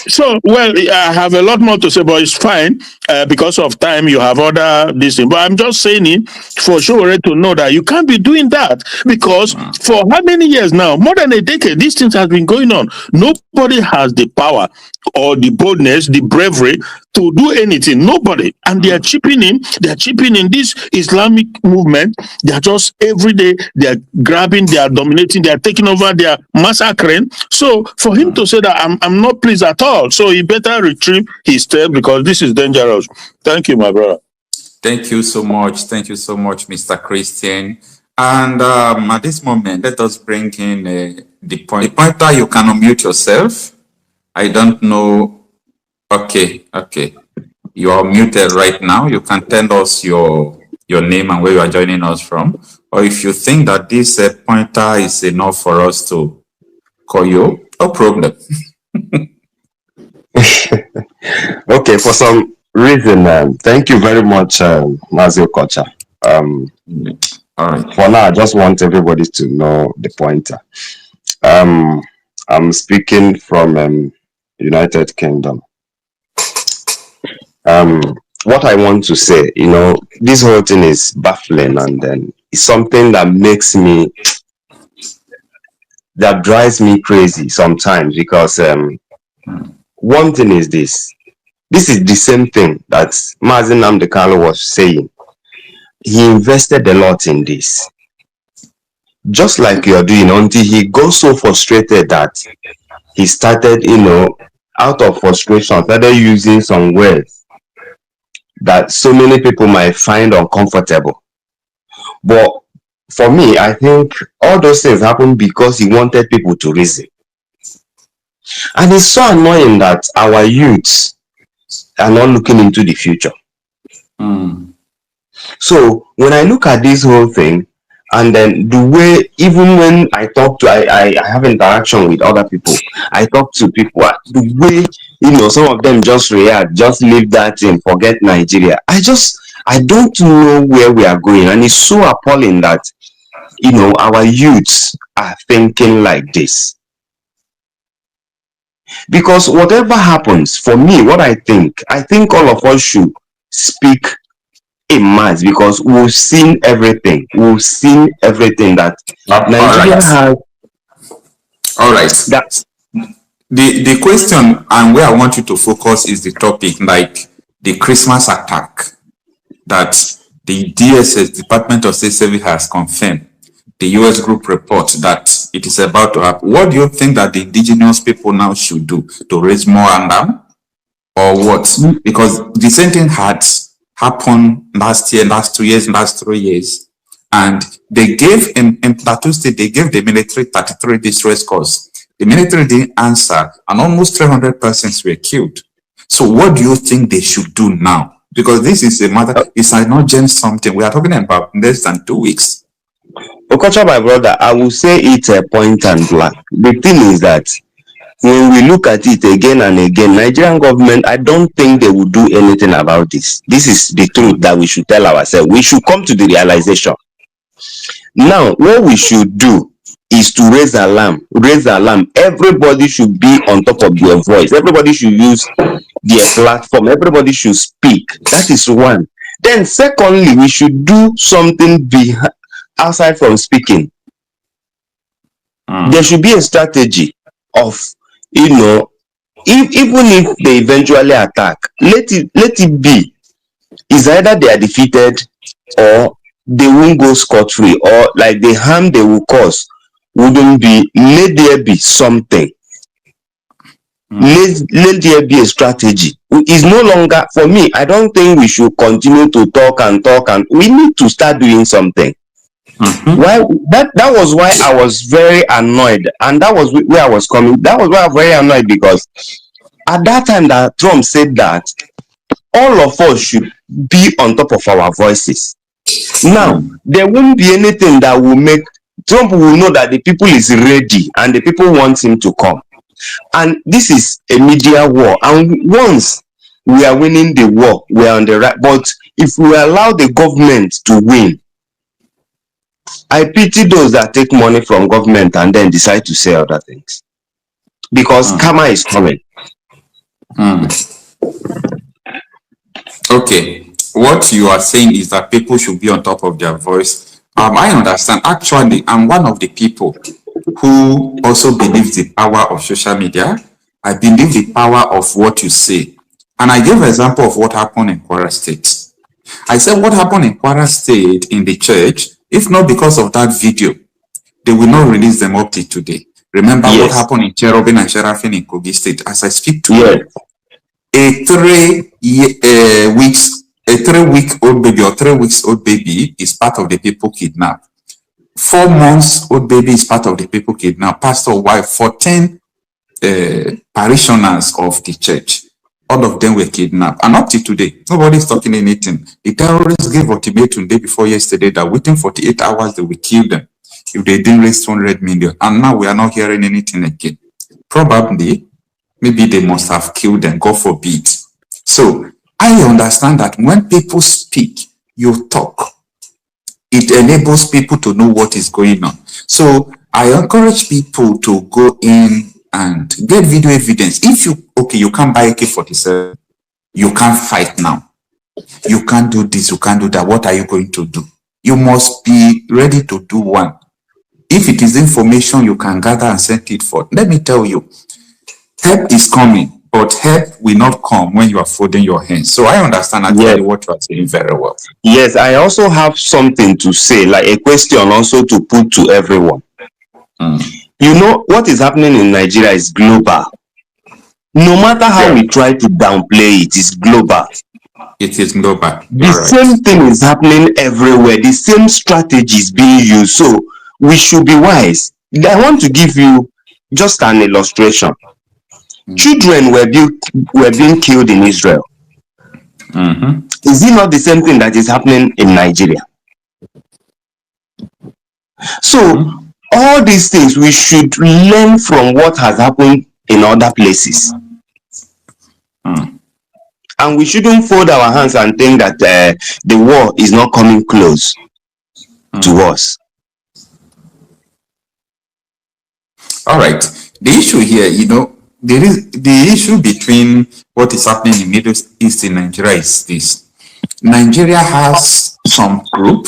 So, well, I have a lot more to say, but it's fine. Because of time, you have other this thing. But I'm just saying it for sure to know that you can't be doing that. Because for how many years now? More than a decade, these things have been going on. Nobody has the power or the boldness, the bravery to do anything. Nobody. And they are chipping in. They are chipping in this Islamic movement. They are just every day, they are grabbing, they are dominating, they are taking over, they are massacring. So for him to say that I'm not pleased at all, so he better retrieve his step because this is dangerous. Thank you, my brother. Thank you so much. Thank you so much, Mr. Christian. And at this moment, let us bring in the pointer. You can unmute yourself. I don't know. Okay. You are muted right now. You can tell us your name and where you are joining us from. Or if you think that this pointer is enough for us to call you, no problem. Okay, for some reason, thank you very much, Mazi Okocha. All right. For now, I just want everybody to know the pointer. I'm speaking from United Kingdom. What I want to say, this whole thing is baffling, and then it's something that that drives me crazy sometimes, because one thing is this is the same thing that Mazi Nnamdi Kanu was saying. He invested a lot in this, just like you're doing, until he got so frustrated that he started, out of frustration, started using some words that so many people might find uncomfortable. But for me, I think all those things happened because he wanted people to reason. And it's so annoying that our youths are not looking into the future. So when I look at this whole thing, and then the way, even when I talk to, I have interaction with other people, I talk to people, the way, some of them just react, just leave that thing, forget Nigeria. I don't know where we are going. And it's so appalling that, our youths are thinking like this. Because whatever happens, for me, what I think all of us should speak in mass, because we've seen everything. We've seen everything that Nigeria has. All right. The question and where I want you to focus is the topic, like the Christmas attack that the DSS, Department of State Service, has confirmed. The US group report that it is about to happen. What do you think that the indigenous people now should do to raise more alarm, or what? Because the same thing had happened last year, last 2 years, last 3 years, and they gave in Plateau State, they gave the military 33 distress calls. The military didn't answer, and almost 300 persons were killed. So what do you think they should do now? Because this is a matter, it's not just something we are talking about less than 2 weeks. Okocha, my brother, I will say it's a point and blank. The thing is that when we look at it again and again, Nigerian government, I don't think they will do anything about this. This is the truth that we should tell ourselves. We should come to the realization. Now, what we should do is to raise alarm. Raise alarm. Everybody should be on top of their voice. Everybody should use their platform. Everybody should speak. That is one. Then secondly, we should do something outside from speaking. There should be a strategy of, even if they eventually attack, let it be. It's either they are defeated or they won't go scot-free, or like the harm they will cause wouldn't be. Let there be something. Let there be a strategy. It's no longer, for me, I don't think we should continue to talk and we need to start doing something. Why that was why I was very annoyed, and that was where I was coming. That was why I was very annoyed, because at that time that Trump said that all of us should be on top of our voices. Now there won't be anything that will make Trump will know that the people is ready and the people want him to come. And this is a media war, and once we are winning the war, we are on the right. But if we allow the government to win, I pity those that take money from government and then decide to say other things, because karma is coming. Okay, what you are saying is that people should be on top of their voice. I understand. Actually, I'm one of the people who also believes the power of social media. I believe the power of what you say. And I gave an example of what happened in Kwara State. I said what happened in Kwara State in the church, if not because of that video, they will not release them up till today. Remember what happened in Cherubin and Seraphim in Kogi State. As I speak to you, a 3 week old baby or 3 weeks old baby is part of the people kidnapped. 4 months old baby is part of the people kidnapped. Pastor wife, 14 parishioners of the church, all of them were kidnapped. And up to today, nobody's talking anything. The terrorists gave ultimatum day before yesterday that within 48 hours they will kill them if they didn't raise 200 million. And now we are not hearing anything again. Probably, maybe they must have killed them, God forbid. So I understand that when people speak, you talk. It enables people to know what is going on. So I encourage people to go in and get video evidence. If you can't buy AK-47, you can't fight now. You can't do this, you can't do that. What are you going to do? You must be ready to do one. If it is information you can gather and send it for, let me tell you, help is coming, but help will not come when you are folding your hands. So I understand actually what you are saying very well. Yes, I also have something to say, like a question also to put to everyone. You know, what is happening in Nigeria is global. No matter how we try to downplay it, it's global. It is global. The same thing is happening everywhere. The same strategy is being used. So we should be wise. I want to give you just an illustration. Children were being killed in Israel. Is it not the same thing that is happening in Nigeria? So all these things, we should learn from what has happened in other places. And we shouldn't fold our hands and think that the war is not coming close to us. All right. The issue here, there is the issue between what is happening in Middle East in Nigeria is this. Nigeria has some group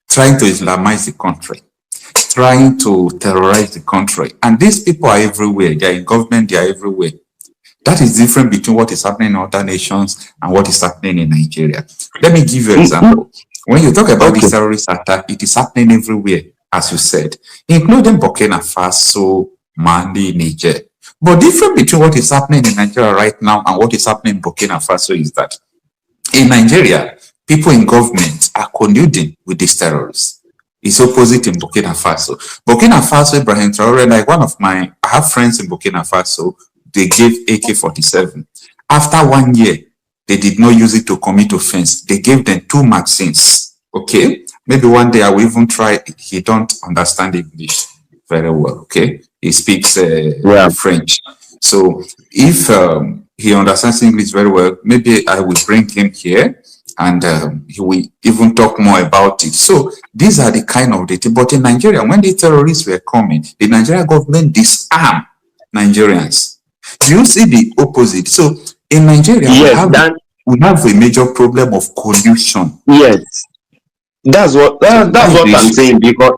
trying to Islamize the country, trying to terrorize the country. And these people are everywhere. They are in government, they are everywhere. That is different between what is happening in other nations and what is happening in Nigeria. Let me give you an example. When you talk about this terrorist attack, it is happening everywhere, as you said, including Burkina Faso, Mali, Niger. But different between what is happening in Nigeria right now and what is happening in Burkina Faso is that in Nigeria, people in government are colluding with these terrorists. It's opposite in Burkina Faso. Burkina Faso, Ibrahim Traore, like I have friends in Burkina Faso, they gave AK-47. After 1 year, they did not use it to commit offense. They gave them 2 magazines, okay? Maybe one day I will even try. He don't understand English very well. Okay, he speaks French. So if he understands English very well, maybe I will bring him here, and he will even talk more about it. So these are the kind of data. But in Nigeria, when the terrorists were coming, the Nigerian government disarmed Nigerians. Do you see the opposite? So in Nigeria, we have a major problem of collusion. Yes, that's what I'm saying. Because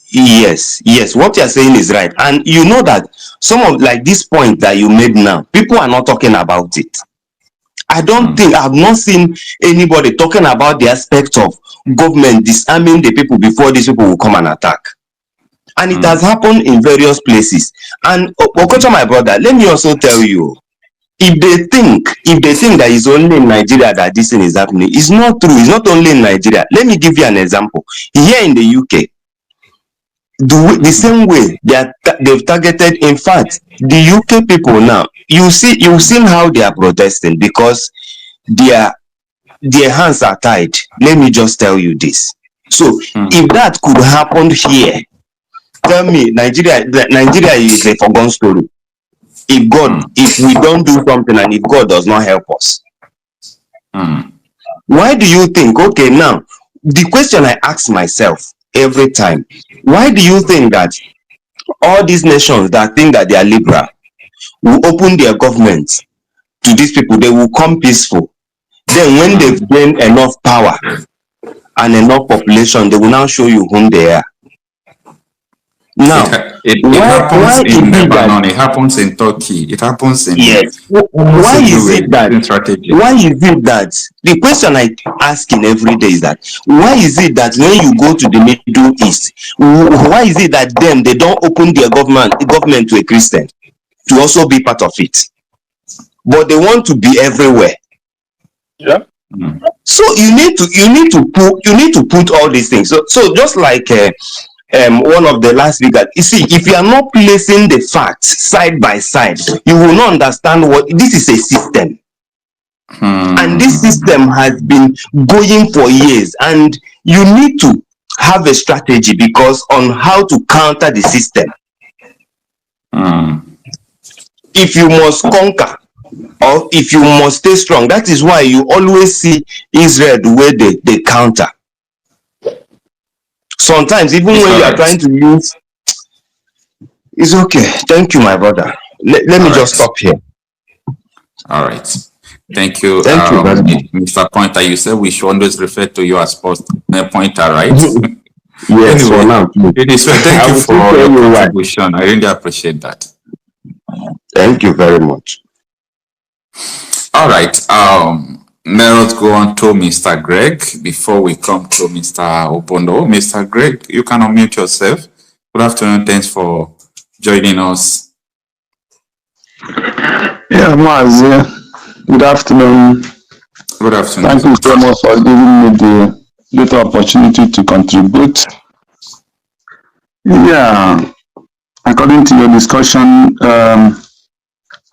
yes, what you're saying is right, and you know that some of like this point that you made now, people are not talking about it. I don't think I've not seen anybody talking about the aspect of government disarming the people before these people will come and attack. And it has happened in various places. And Okocha, my brother, let me also tell you, if they think that it's only in Nigeria that this thing is happening, it's not true. It's not only in Nigeria. Let me give you an example. Here in the UK, the same way they've targeted, in fact, the UK people now, you've seen how they are protesting because their hands are tied. Let me just tell you this. So if that could happen here, tell me, Nigeria is a forgotten story. If we don't do something and if God does not help us, why do you think? Okay, now the question I ask myself every time: why do you think that all these nations that think that they are liberal will open their governments to these people? They will come peaceful. Then when they've gained enough power and enough population, they will now show you whom they are. Now, it happens in Lebanon, it happens in Turkey, it happens in why is it that the question I ask in every day is that why is it that when you go to the Middle East, why is it that them they don't open their government to a Christian to also be part of it, but they want to be everywhere? Yeah. So you need to put all these things. So just like one of the last speakers, you see, if you are not placing the facts side by side, you will not understand what this is. A system, and this system has been going for years, and you need to have a strategy because on how to counter the system. If you must conquer or if you must stay strong, that is why you always see Israel the way they counter. Sometimes, even when you are trying to use, it's okay. Thank you, my brother. Let me just stop here. All right. Thank you. Thank you very much. Mr. Pointer, you said we should always refer to you as Pointer, right? Yes, anyway, for now. It is well. Thank you for your contribution. I really appreciate that. Thank you very much. All right. Let us go on to Mr. Greg before we come to Mr. Opondo. Mr. Greg, you can unmute yourself. Good afternoon. Thanks for joining us. Yeah, Mazi. Good afternoon. Good afternoon. Thank you so much for giving me the little opportunity to contribute. Yeah, according to your discussion,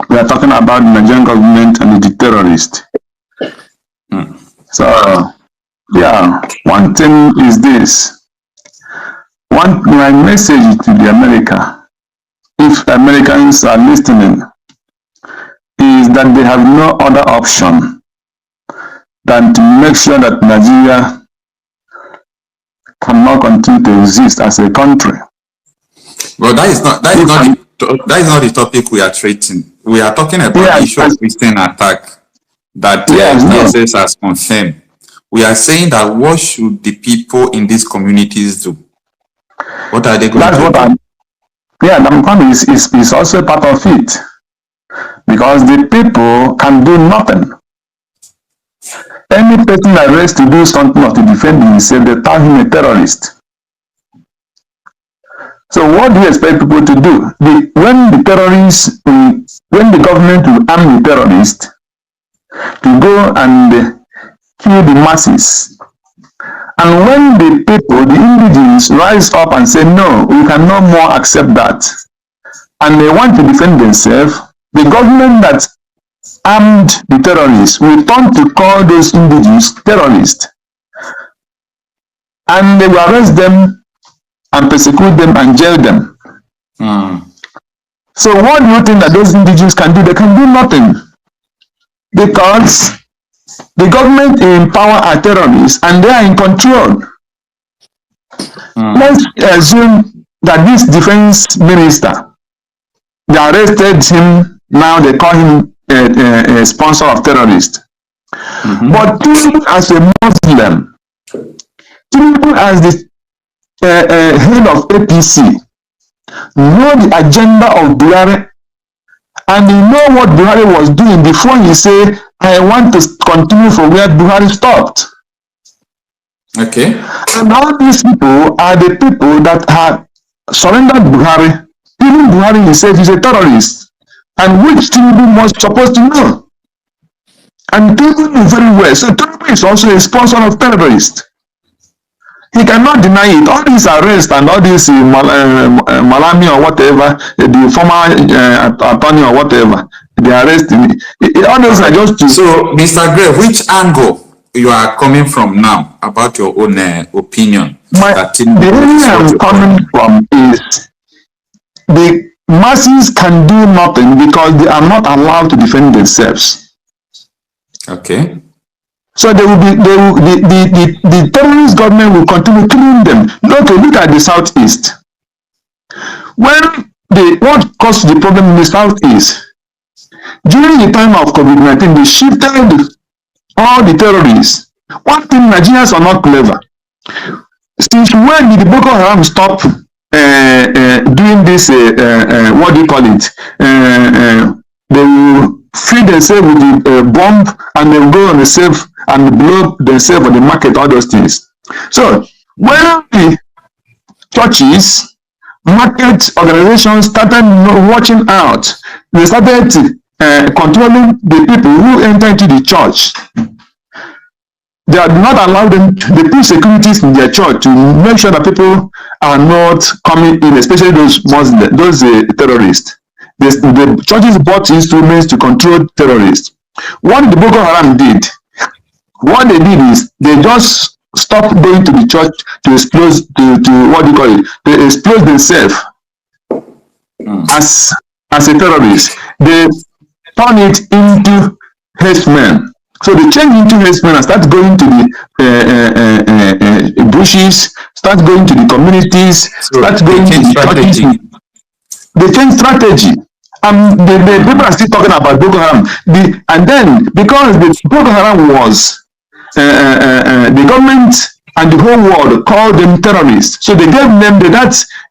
we are talking about the Nigerian government and the terrorists. So, yeah, one thing is this. My message to the America, if Americans are listening, is that they have no other option than to make sure that Nigeria cannot continue to exist as a country. Well, that is not the topic we are treating. We are talking about the issue of Christian attack that DSS has confirmed. We are saying that what should the people in these communities do? What are they going to do? The point is also part of it. Because the people can do nothing. Any person that raised to do something or to defend himself, they tell him a terrorist. So what do you expect people to do? When the government will arm the terrorists to go and kill the masses, and when the people, the indigenous, rise up and say, no, we can no more accept that, and they want to defend themselves, the government that armed the terrorists will turn to call those indigenous terrorists. and they will arrest them and persecute them and jail them. So what do you think that those individuals can do? They can do nothing, because the government in power are terrorists and they are in control. Let's assume that this defense minister, they arrested him, now they call him a sponsor of terrorists. But Tinubu as a Muslim, Tinubu as the head of APC, know the agenda of Buhari, and he know what Buhari was doing before he said, I want to continue from where Buhari stopped. Okay. And all these people are the people that have surrendered Buhari. Even Buhari himself is a terrorist, and which Tinubu was supposed to know. And Tinubu knew very well. So Tinubu is also a sponsor of terrorists. He cannot deny it. All these arrests and all this Malami or whatever, the former attorney or whatever, they arrest him. All those are just to... So, Mr. Gray, which angle you are coming from now about your own opinion? The area I'm coming from is the masses can do nothing because they are not allowed to defend themselves. Okay. So they will be, the terrorist government will continue killing them. Look at the southeast. What caused the problem in the southeast? During the time of COVID-19, they shifted all the terrorists. One thing, Nigerians are not clever. Since when did the Boko Haram stop doing this, what do you call it? They will feed themselves with the bomb and they will go on the safe and blow themselves on the market, all those things. So when the churches, market organizations started watching out, they started controlling the people who enter into the church. They are not allowed them, they put securities in their church to make sure that people are not coming in, especially those Muslims, those terrorists. The churches bought instruments to control terrorists. What the Boko Haram did, what they did is they just stopped going to the church to explode, to what do you call it? They explode themselves as a terrorist. They turn it into herdsmen. So they change into herdsmen and start going to the bushes, start going to the communities, start going to the churches. They change strategy. The people are still talking about Boko Haram. And then, because the Boko Haram was, the government and the whole world called them terrorists. So they gave them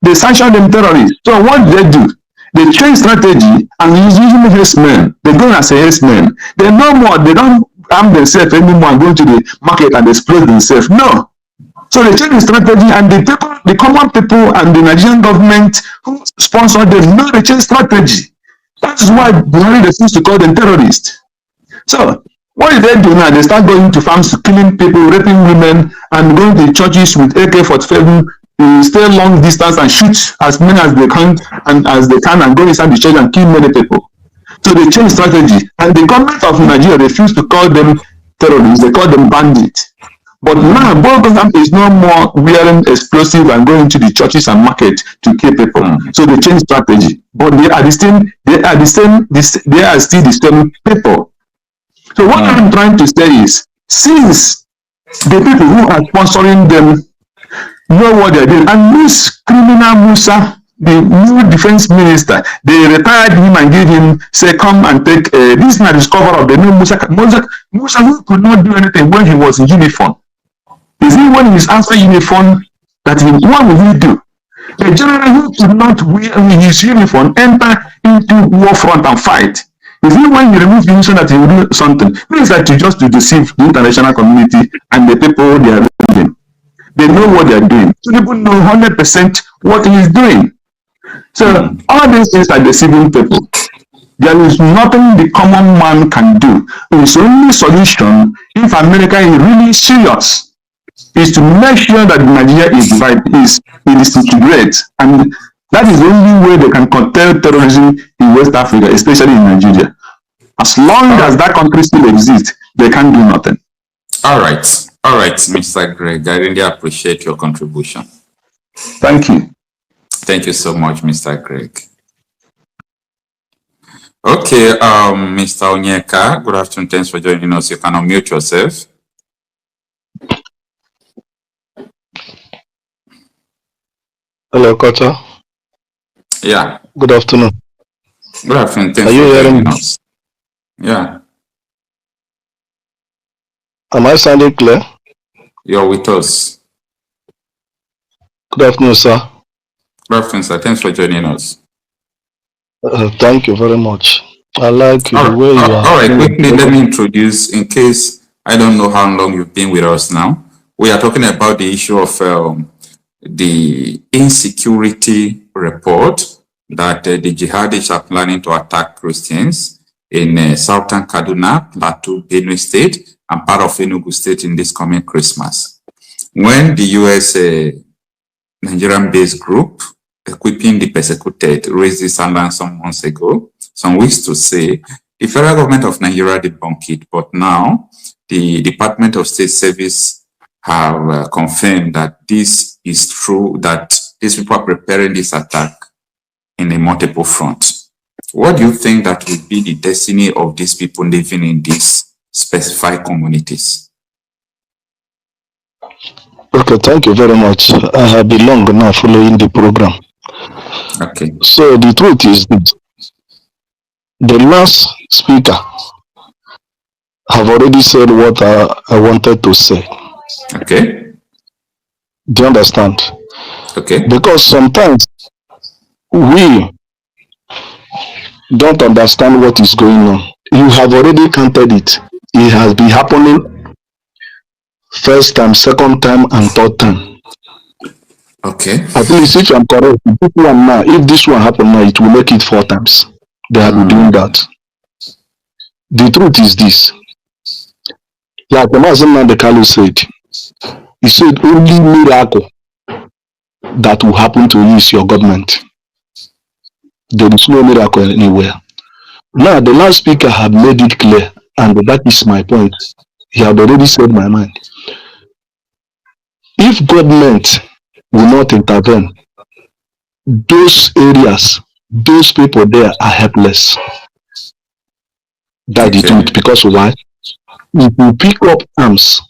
they sanctioned them terrorists. So what did they do? They change strategy and using herdsmen. They go as a herdsmen. They no more, they don't arm themselves anymore and go to the market and explode themselves. No. So they change the strategy, and the people, the common people and the Nigerian government who sponsored them, no, they change strategy. That is why Buhari refused to call them terrorists. So what did they do now? They start going to farms, killing people, raping women, and going to churches with AK-47, stay long distance and shoot as many as they can and go inside the church and kill many people. So they changed strategy, and the government of Nigeria refused to call them terrorists. They call them bandits. But now Boko Haram is no more wearing explosive and going to the churches and market to kill people. So they changed strategy. But they are still the same people. So what I'm trying to say is, since the people who are sponsoring them know what they're doing, and this criminal Musa, the new defense minister, they retired him and gave him, say, come and take this is not the discover of the new Musa who could not do anything when he was in uniform. Is it when he's after uniform that what will he do? The general who could not wear his uniform enter into war front and fight. Is it when you remove him so that he will do something? Means that you just to deceive the international community and the people they are doing. They know what they are doing. So people know 100% what he is doing. So all these things are deceiving people. There is nothing the common man can do. Its only solution, if America is really serious, is to make sure that Nigeria is integrated, and that is the only way they can curtail terrorism in West Africa, especially in Nigeria. As long as that country still exists, they can't do nothing. All right. All right, Mr. Greg, I really appreciate your contribution. Thank you. Thank you so much, Mr. Greg. Okay, Mr. Onyeka, good afternoon. Thanks for joining us. You can unmute yourself. Hello, Kota. Yeah. Good afternoon. Good afternoon. Thanks Are you for hearing joining me? us. Yeah. Am I sounding clear? You're with us. Good afternoon, sir. Good afternoon, sir. Thanks for joining us. Thank you very much. I like the All way you are. all right, quickly, let me introduce, in case I don't know how long you've been with us now. We are talking about the issue of the insecurity report that the jihadists are planning to attack Christians in southern Kaduna, Plateau, Benue State, and part of Enugu State in this coming Christmas. When the US Nigerian-based group equipping the persecuted raised this alarm some months ago, some weeks to say, the federal government of Nigeria debunked it, but now the Department of State Service have confirmed that this is true, that these people are preparing this attack in a multiple front. What do you think that will be the destiny of these people living in these specified communities? Okay, thank you very much. I have been long now following the program. Okay. So the truth is this. The last speaker have already said what I wanted to say. Okay. Do you understand? Okay. Because sometimes we don't understand what is going on. You have already counted it. It has been happening first time, second time, and third time. Okay. At least if I'm correct, if this one happen now, it will make it 4 times. They have been doing that. The truth is this. Like Mazin Nandekalu said, he said only miracle that will happen to you is your government. There is no miracle anywhere. Now the last speaker had made it clear, and that is my point. He had already said my mind. If government will not intervene, those areas, those people there are helpless. That's the truth. Because why? If you pick up arms,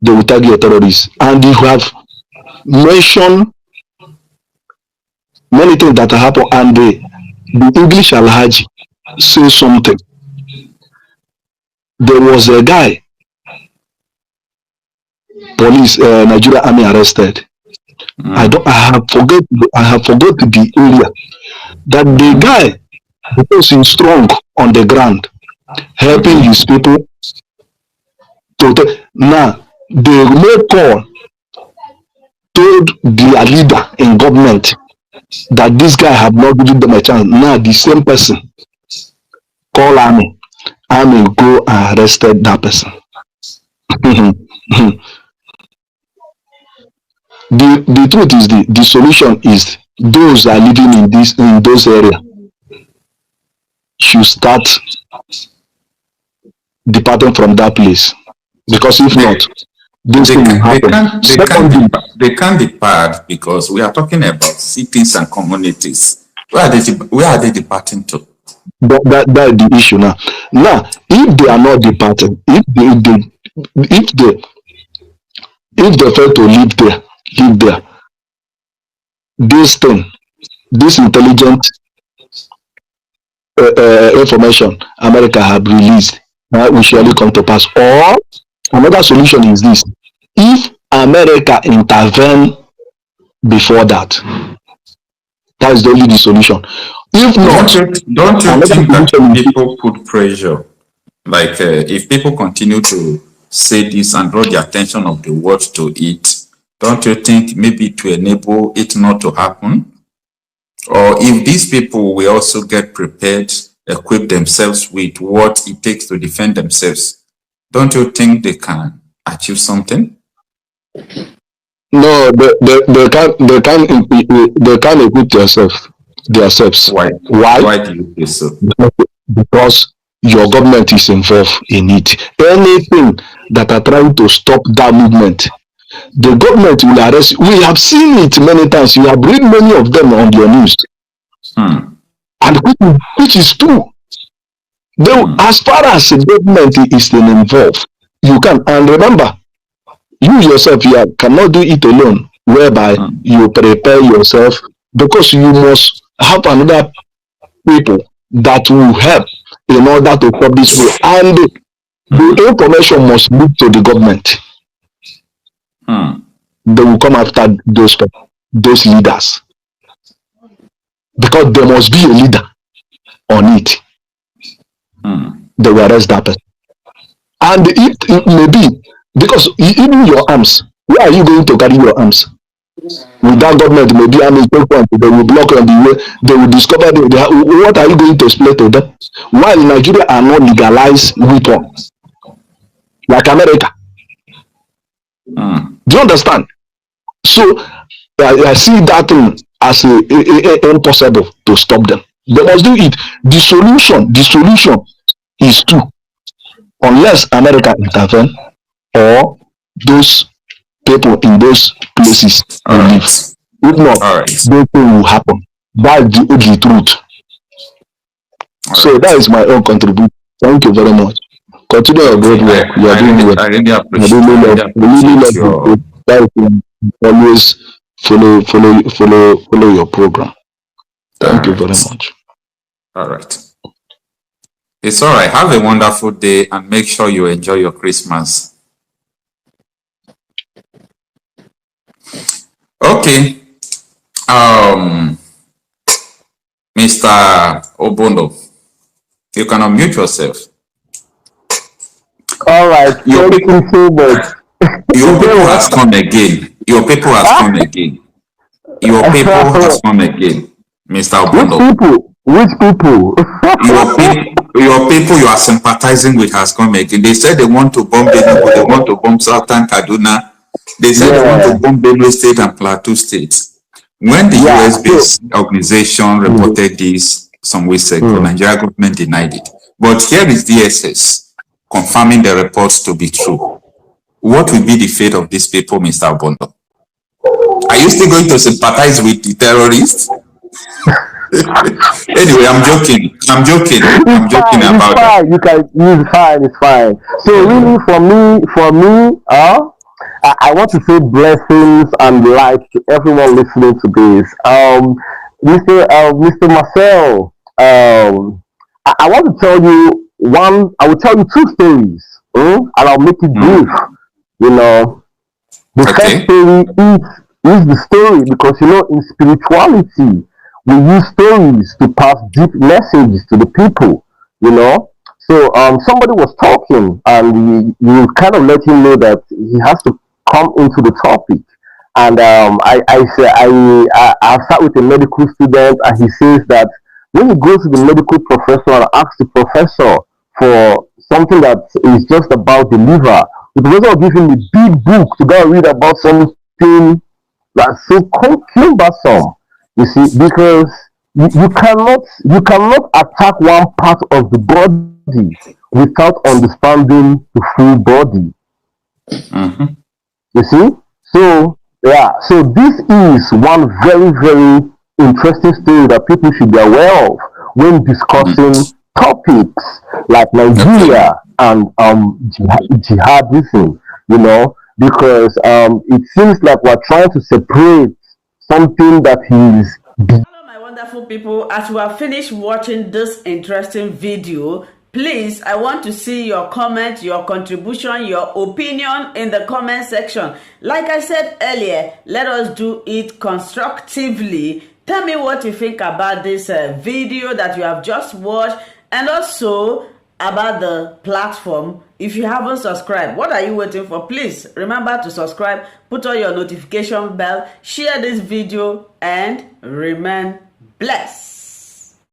they will target terrorists. And you have mentioned many things that happen, and the English Alhaji say something. There was a guy, police, Nigeria army arrested. I have forgot the area. That the guy, because he's strong on the ground, helping his people to now the local told their leader in government that this guy have not given them a chance. Now the same person call army go and arrested that person. The truth is the solution is those that are living in those areas should start departing from that place, because if not, this thing will happen. They can't depart because we are talking about cities and communities. Where are they departing to? That's the issue now. Now, if they are not departing, if they fail to live there, this intelligent information America have released will surely come to pass. Or another solution is this: if America intervene before that, that is only the solution. If not, don't you think that people put pressure? Like if people continue to say this and draw the attention of the world to it, don't you think maybe to enable it not to happen? Or if these people will also get prepared, equip themselves with what it takes to defend themselves, don't you think they can achieve something? No, they can't equip themselves. Why? Why? Why do you think so? Because your government is involved in it. Anything that are trying to stop that movement, the government will arrest you. We have seen it many times. You have read many of them on your news. And which is true. As far as the government is involved, you can. And remember, you yourself, cannot do it alone, whereby you prepare yourself, because you must have another people that will help in order to stop this way. And the information must lead to the government. They will come after those leaders, because there must be a leader on it. They will arrest that person. And it may be, because even your arms, where are you going to carry your arms? With that government, maybe army checkpoint, they will block on the way, they will discover what are you going to explain to them? While Nigeria are not legalized weapons, like America. Do you understand? So I see that thing as impossible to stop them. They must do it. The solution is two. Unless America intervene, or those people in those places leave. If not, those things will happen. That's the truth. So that is my own contribution. Thank you very much. Continue your great work. You are doing well. I really appreciate your... Always follow your program. Thank you very much. All right. It's all right. Have a wonderful day and make sure you enjoy your Christmas. Okay. Mr. Obono, you can unmute yourself. All right. Thank you so much. Your people has come again. Your people has come again. Your people has come again, Mr. Obono. Which people? Your people you are sympathizing with has come again. They said they want to bomb Enugu, they want to bomb Southern Kaduna. They said they want to bomb Benue State and Plateau State. When the US-based organization reported this some weeks ago, Nigeria government denied it. But here is DSS confirming the reports to be true. What will be the fate of these people, Mr. Obono? Are you still going to sympathize with the terrorists? Anyway, I'm joking about it. It's fine. So really, for me, I want to say blessings and light to everyone listening to this. Mr. Marcel, I want to tell you I will tell you two stories, and I'll make it brief. You know, the first story is the story, because in spirituality, we use stories to pass deep messages to the people, So somebody was talking, and you kind of let him know that he has to come into the topic. And I sat with a medical student, and he says that when you go to the medical professor and ask the professor for something that is just about the liver, the professor will give him a big book to go and read about something that's so cumbersome. You see, because you cannot attack one part of the body without understanding the full body. You see? So this is one very, very interesting story that people should be aware of when discussing topics like Nigeria and jihadism, because it seems like we're trying to separate something that is... Hello my wonderful people, as you have finished watching this interesting video, please, I want to see your comment, your contribution, your opinion in the comment section. Like I said earlier, let us do it constructively. Tell me what you think about this video that you have just watched, and also about the platform. If you haven't subscribed, what are you waiting for? Please remember to subscribe, put on your notification bell, share this video, and remain blessed.